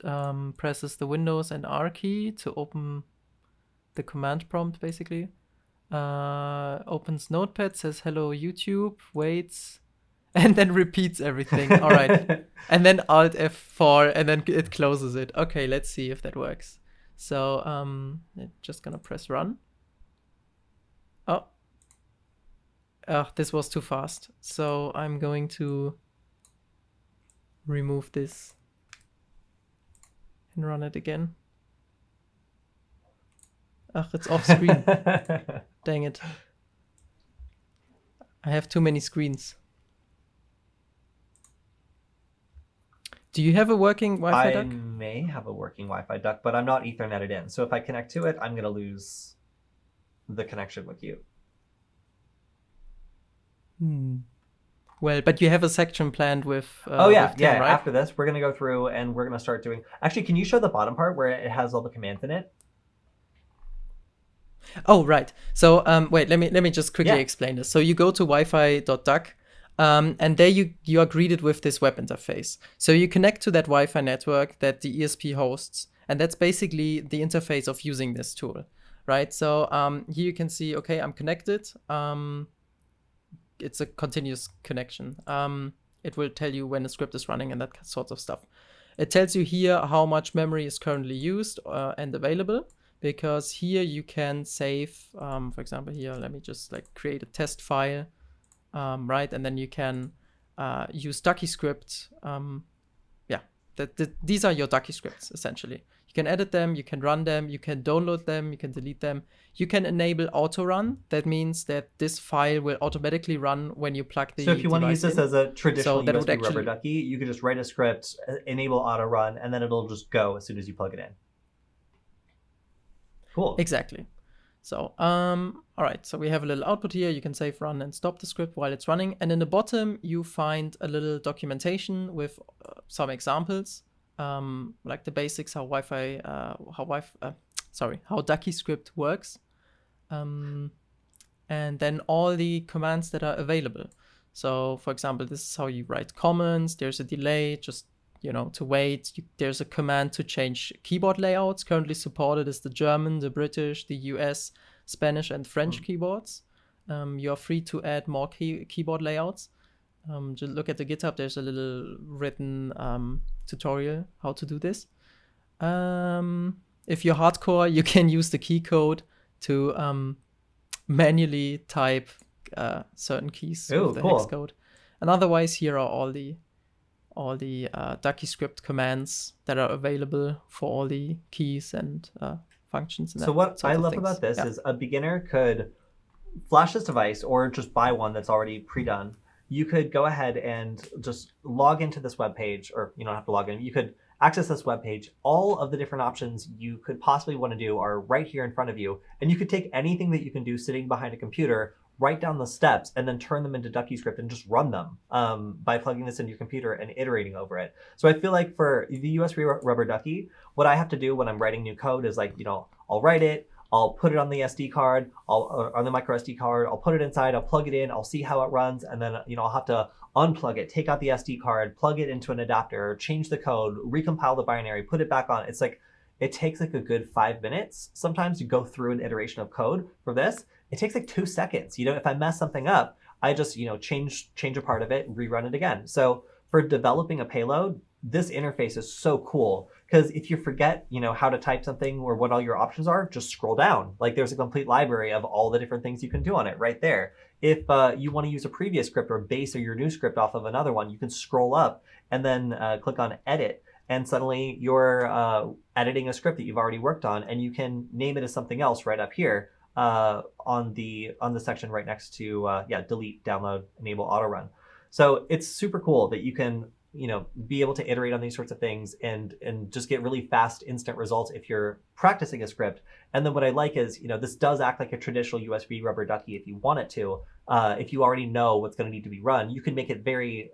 presses the Windows and R key to open the command prompt, basically. Opens Notepad, says hello YouTube, waits, and then repeats everything. All right. And then Alt F4, and then it closes it. Okay, let's see if that works. So I'm just gonna press run. Oh, this was too fast. So I'm going to remove this and run it again. Ach, it's off screen. Dang it. I have too many screens. Do you have a working Wi-Fi duck? I may have a working Wi-Fi duck, but I'm not Ethernetted in. So if I connect to it, I'm going to lose the connection with you. Well, but you have a section planned with with Tim, right? After this, we're going to go through and we're going to start doing... Actually, can you show the bottom part where it has all the commands in it? Oh, right. So wait, let me just quickly explain this. So you go to wifi.duck, and there you are greeted with this web interface. So you connect to that Wi-Fi network that the ESP hosts, and that's basically the interface of using this tool, right? So here you can see, okay, I'm connected. It's a continuous connection. It will tell you when the script is running and that sort of stuff. It tells you here how much memory is currently used and available, because here you can save, for example, here, let me just like create a test file, right? And then you can use Duckyscript. These are your Duckyscripts, essentially. You can edit them, you can run them, you can download them, you can delete them. You can enable auto run. That means that this file will automatically run when you plug the device in. So if you want to use this as a traditional USB rubber actually... ducky, you can just write a script, enable auto run, and then it'll just go as soon as you plug it in. Cool. Exactly. So, all right. So we have a little output here. You can save, run, and stop the script while it's running. And in the bottom, you find a little documentation with some examples, like the basics, how Duckyscript works, and then all the commands that are available. So, for example, this is how you write comments. There's a delay, just to wait. There's a command to change keyboard layouts. Currently supported is the German, the British, the US, Spanish, and French keyboards. You're free to add more keyboard layouts. Just look at the GitHub. There's a little written tutorial how to do this. If you're hardcore, you can use the key code to manually type certain keys with the hex code. And otherwise, here are all the Duckyscript commands that are available for all the keys and functions. And so what I love about this is a beginner could flash this device or just buy one that's already pre-done. You could go ahead and just log into this web page, or you don't have to log in. You could access this web page. All of the different options you could possibly want to do are right here in front of you. And you could take anything that you can do sitting behind a computer, write down the steps, and then turn them into Duckyscript and just run them by plugging this into your computer and iterating over it. So I feel like for the USB rubber ducky, what I have to do when I'm writing new code is I'll write it, I'll put it on the SD card, on the micro SD card, I'll put it inside, I'll plug it in, I'll see how it runs, and then I'll have to unplug it, take out the SD card, plug it into an adapter, change the code, recompile the binary, put it back on. It's like, it takes like a good 5 minutes sometimes to go through an iteration of code for this. it takes like 2 seconds. If I mess something up, I just, change a part of it and rerun it again. So for developing a payload, this interface is so cool, because if you forget, how to type something or what all your options are, just scroll down. Like, there's a complete library of all the different things you can do on it right there. If you want to use a previous script or base or your new script off of another one, you can scroll up and then click on edit. And suddenly you're editing a script that you've already worked on, and you can name it as something else right up here on the section right next to delete, download, enable, auto run. So it's super cool that you can be able to iterate on these sorts of things and just get really fast instant results if you're practicing a script. And then what I like is, this does act like a traditional USB rubber ducky if you want it to. If you already know what's going to need to be run, you can make it very,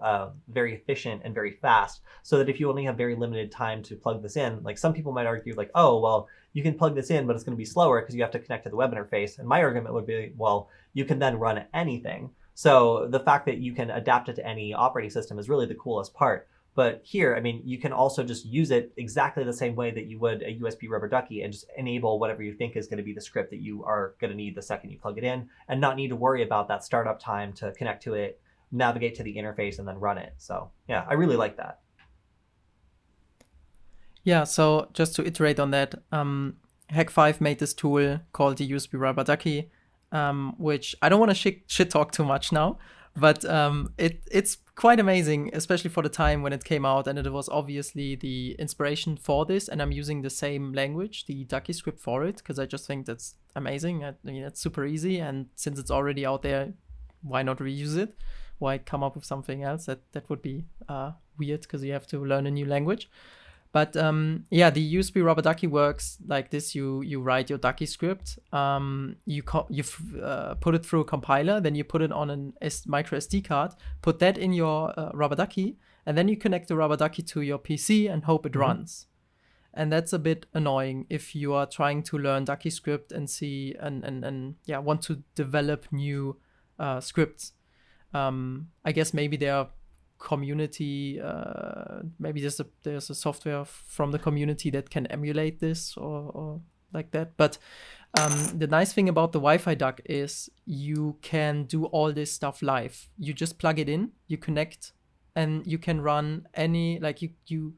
very efficient and very fast, so that if you only have very limited time to plug this in, like some people might argue like, oh, well, you can plug this in, but it's going to be slower because you have to connect to the web interface. And my argument would be, well, you can then run anything. So the fact that you can adapt it to any operating system is really the coolest part. But here, you can also just use it exactly the same way that you would a USB rubber ducky, and just enable whatever you think is going to be the script that you are going to need the second you plug it in, and not need to worry about that startup time to connect to it, navigate to the interface, and then run it. So yeah, I really like that. Yeah, so just to iterate on that, Hack5 made this tool called the USB rubber ducky, which I don't want to shit talk too much now, but it's quite amazing, especially for the time when it came out, and it was obviously the inspiration for this, and I'm using the same language, the Duckyscript, for it, because I just think that's amazing. It's super easy, and since it's already out there, why not reuse it? Why come up with something else? That would be weird, because you have to learn a new language. But the USB rubber ducky works like this. You write your Duckyscript, you put it through a compiler, then you put it on a micro SD card, put that in your rubber ducky, and then you connect the rubber ducky to your PC and hope it runs. And that's a bit annoying if you are trying to learn Duckyscript and see and want to develop new scripts. I guess maybe there are community, maybe there's a software from the community that can emulate this or like that. But the nice thing about the Wi-Fi duck is you can do all this stuff live. You just plug it in, you connect, and you can run any, like you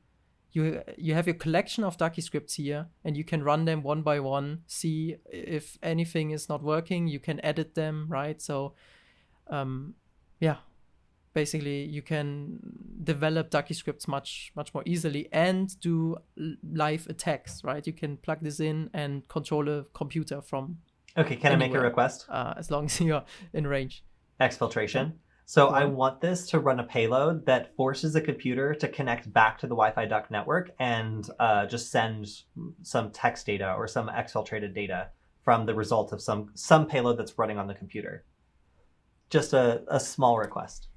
have your collection of Duckyscripts here, and you can run them one by one, see if anything is not working, you can edit them, right? So basically, you can develop Duckyscripts much more easily and do live attacks, right? You can plug this in and control a computer from Okay, can anywhere, I make a request? As long as you're in range. Exfiltration. So I want this to run a payload that forces a computer to connect back to the Wi-Fi duck network and just send some text data or some exfiltrated data from the result of some payload that's running on the computer. Just a small request.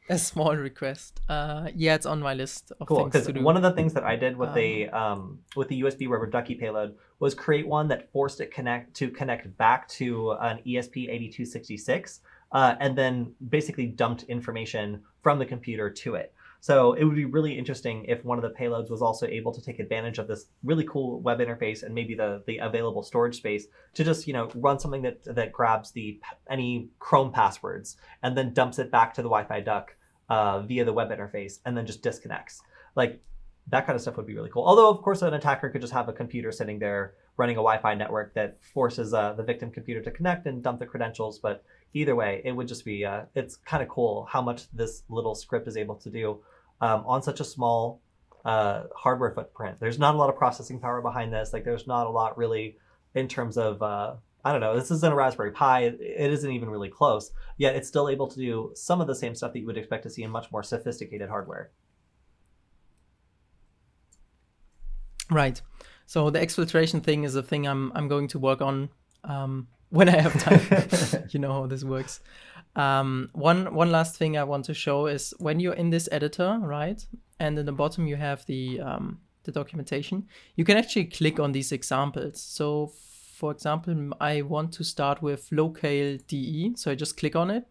A small request. It's on my list of cool, things to do. One of the things that I did with the USB rubber ducky payload was create one that forced it to connect back to an ESP8266, and then basically dumped information from the computer to it. So it would be really interesting if one of the payloads was also able to take advantage of this really cool web interface and maybe the available storage space to just run something that grabs any Chrome passwords and then dumps it back to the Wi-Fi duck via the web interface and then just disconnects. Like, that kind of stuff would be really cool. Although, of course, an attacker could just have a computer sitting there running a Wi-Fi network that forces the victim computer to connect and dump the credentials. But either way, it would just be, it's kind of cool how much this little script is able to do on such a small hardware footprint. There's not a lot of processing power behind this. Like, there's not a lot really in terms of, I don't know, this isn't a Raspberry Pi. It isn't even really close. Yet it's still able to do some of the same stuff that you would expect to see in much more sophisticated hardware. Right. So the exfiltration thing is a thing I'm going to work on when I have time. You know how this works. One last thing I want to show is when you're in this editor, right? And in the bottom you have the documentation. You can actually click on these examples. So for example, I want to start with locale DE. So I just click on it.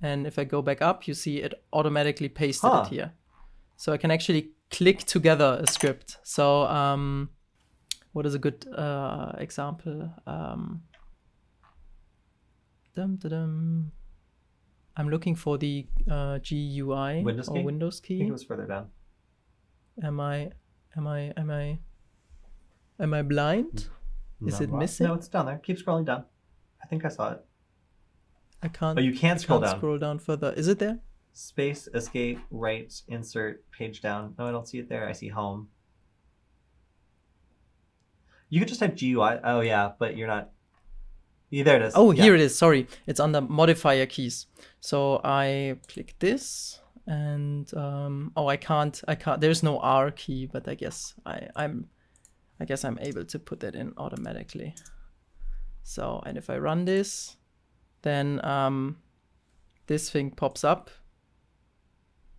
And if I go back up, you see it automatically pasted it here. So I can actually click together a script. So what is a good example? I'm looking for the GUI Windows or key? Windows I key. think it was further down. Am I blind? Is it missing? No, it's down there. Keep scrolling down. I think I saw it. I can't. Oh, you can't scroll down. Scroll down further. Is it there? Space, escape, right, insert, page down. No, I don't see it there. I see home. You could just type GUI. Oh yeah, but you're not. Yeah, there it is. Oh, yeah. Here it is. Sorry, it's under modifier keys. So I click this, and I can't. There's no R key, but I guess I'm able to put that in automatically. So, and if I run this, then this thing pops up.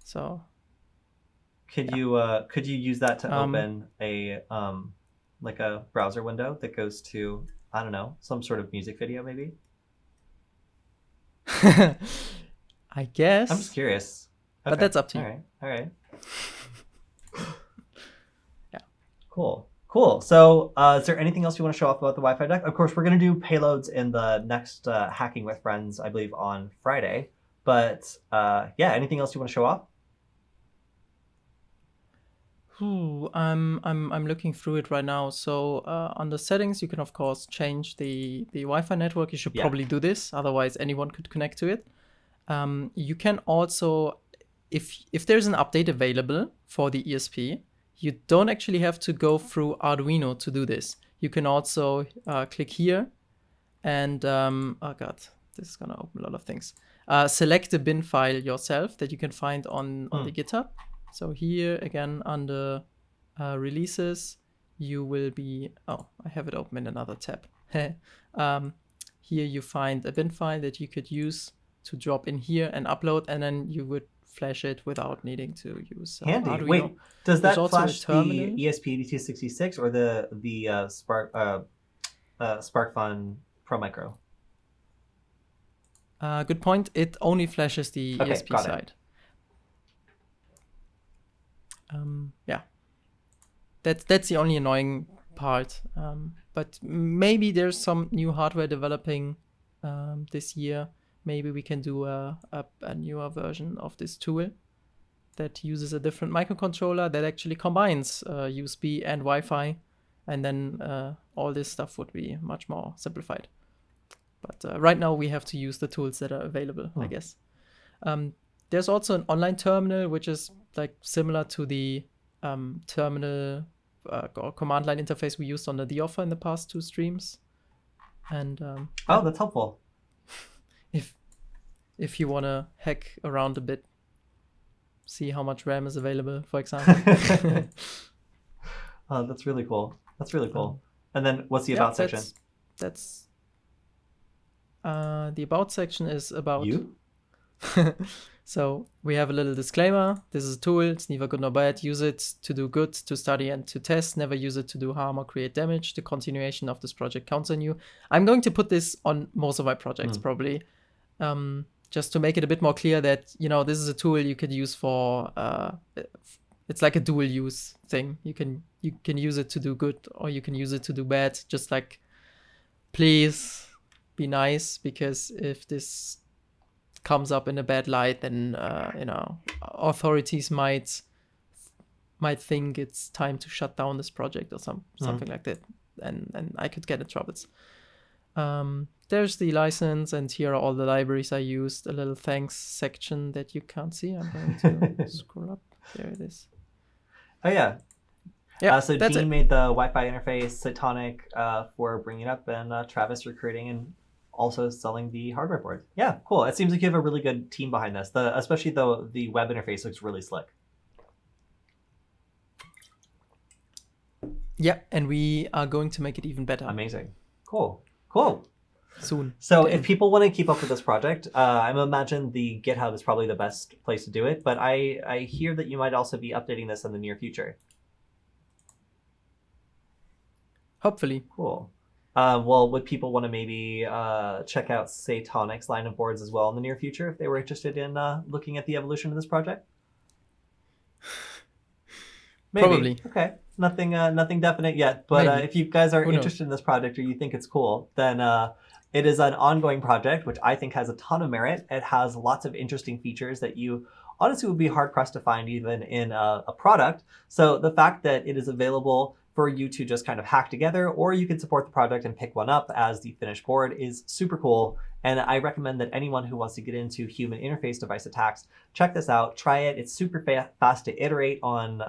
So Could you use that to open a like a browser window that goes to, I don't know, some sort of music video maybe? I guess. I'm just curious. Okay. But that's up to you. All right. Yeah. Cool. So is there anything else you want to show off about the Wi-Fi duck? Of course, we're going to do payloads in the next Hacking with Friends, I believe, on Friday. But yeah, anything else you want to show off? I'm looking through it right now. So under settings, you can of course change the Wi-Fi network. You should probably do this, otherwise anyone could connect to it. You can also, if there's an update available for the ESP, you don't actually have to go through Arduino to do this. You can also click here and oh god, this is gonna open a lot of things. Select the bin file yourself that you can find on the GitHub. So here again under releases, you will be, I have it open in another tab. Here you find a bin file that you could use to drop in here and upload, and then you would flash it without needing to use Handy. Arduino. Wait, does that flash the terminal. ESP8266 or the SparkFun Pro Micro? Good point. It only flashes the ESP side. Yeah, that's the only annoying part. But maybe there's some new hardware developing this year. Maybe we can do a newer version of this tool that uses a different microcontroller that actually combines USB and Wi-Fi, and then all this stuff would be much more simplified. But right now we have to use the tools that are available, I guess. There's also an online terminal, which is like similar to the terminal or command line interface we used on the offer in the past 2 streams. And that's helpful. If you want to hack around a bit, see how much RAM is available, for example. That's really cool. And then what's the about section? That's the about section is about you. So we have a little disclaimer. This is a tool. It's neither good nor bad. Use it to do good, to study, and to test. Never use it to do harm or create damage. The continuation of this project counts on you. I'm going to put this on most of my projects, probably, just to make it a bit more clear that, this is a tool you could use for. It's like a dual use thing. You can use it to do good, or you can use it to do bad. Just like, please be nice, because if this comes up in a bad light, then authorities might think it's time to shut down this project or something like that, and I could get in troubles. There's the license, and here are all the libraries I used. A little thanks section that you can't see. I'm going to scroll up. There it is. Oh yeah. So Dean made the Wi-Fi interface, Cytonic for bringing it up, and Travis recruiting and also selling the hardware board. Yeah, cool. It seems like you have a really good team behind this. Especially though the web interface looks really slick. Yeah, and we are going to make it even better. Amazing. Cool. Soon. So if people want to keep up with this project, I imagine the GitHub is probably the best place to do it. But I hear that you might also be updating this in the near future. Hopefully. Cool. Well, would people want to maybe check out Cytonic's line of boards as well in the near future if they were interested in looking at the evolution of this project? Maybe. Probably. Okay. Nothing definite yet. But Maybe. if you guys are Who knows? interested in this project or you think it's cool, then it is an ongoing project, which I think has a ton of merit. It has lots of interesting features that you honestly would be hard pressed to find even in a product. So the fact that it is available for you to just kind of hack together, or you can support the project and pick one up as the finished board, is super cool. And I recommend that anyone who wants to get into human interface device attacks, check this out, try it. It's super fast to iterate on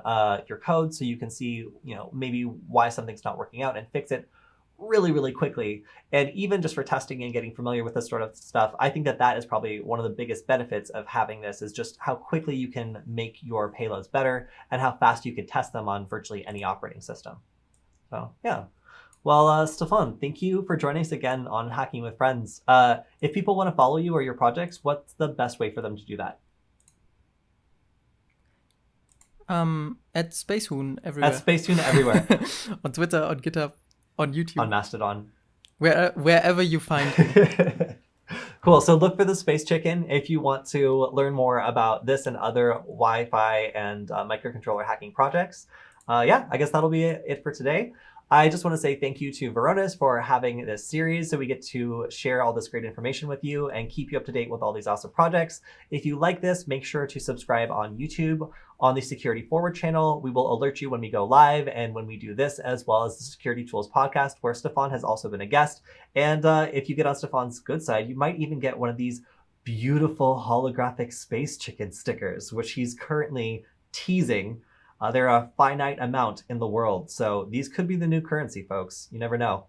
your code, so you can see, maybe why something's not working out and fix it really, really quickly. And even just for testing and getting familiar with this sort of stuff, I think that is probably one of the biggest benefits of having this, is just how quickly you can make your payloads better and how fast you can test them on virtually any operating system. So yeah. Well, Stefan, thank you for joining us again on Hacking with Friends. If people want to follow you or your projects, what's the best way for them to do that? At Spacehoon everywhere. At Spacehoon everywhere. On Twitter, on GitHub, on YouTube. On Mastodon. Wherever you find me. Cool. So look for the Space Chicken if you want to learn more about this and other Wi-Fi and microcontroller hacking projects. Yeah, I guess that'll be it for today. I just want to say thank you to Varonis for having this series, so we get to share all this great information with you and keep you up to date with all these awesome projects. If you like this, make sure to subscribe on YouTube on the SecurityFWD channel. We will alert you when we go live and when we do this, as well as the Security Tools podcast, where Stefan has also been a guest. And if you get on Stefan's good side, you might even get one of these beautiful holographic Space Chicken stickers, which he's currently teasing. They're a finite amount in the world, so these could be the new currency, folks. You never know.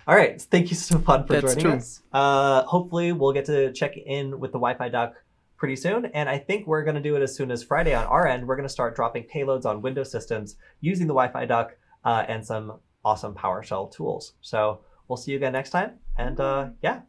All right, thank you, Stefan, for joining us. Hopefully, we'll get to check in with the Wi-Fi duck pretty soon, and I think we're going to do it as soon as Friday on our end. We're going to start dropping payloads on Windows systems using the Wi-Fi duck and some awesome PowerShell tools. So we'll see you again next time, and yeah.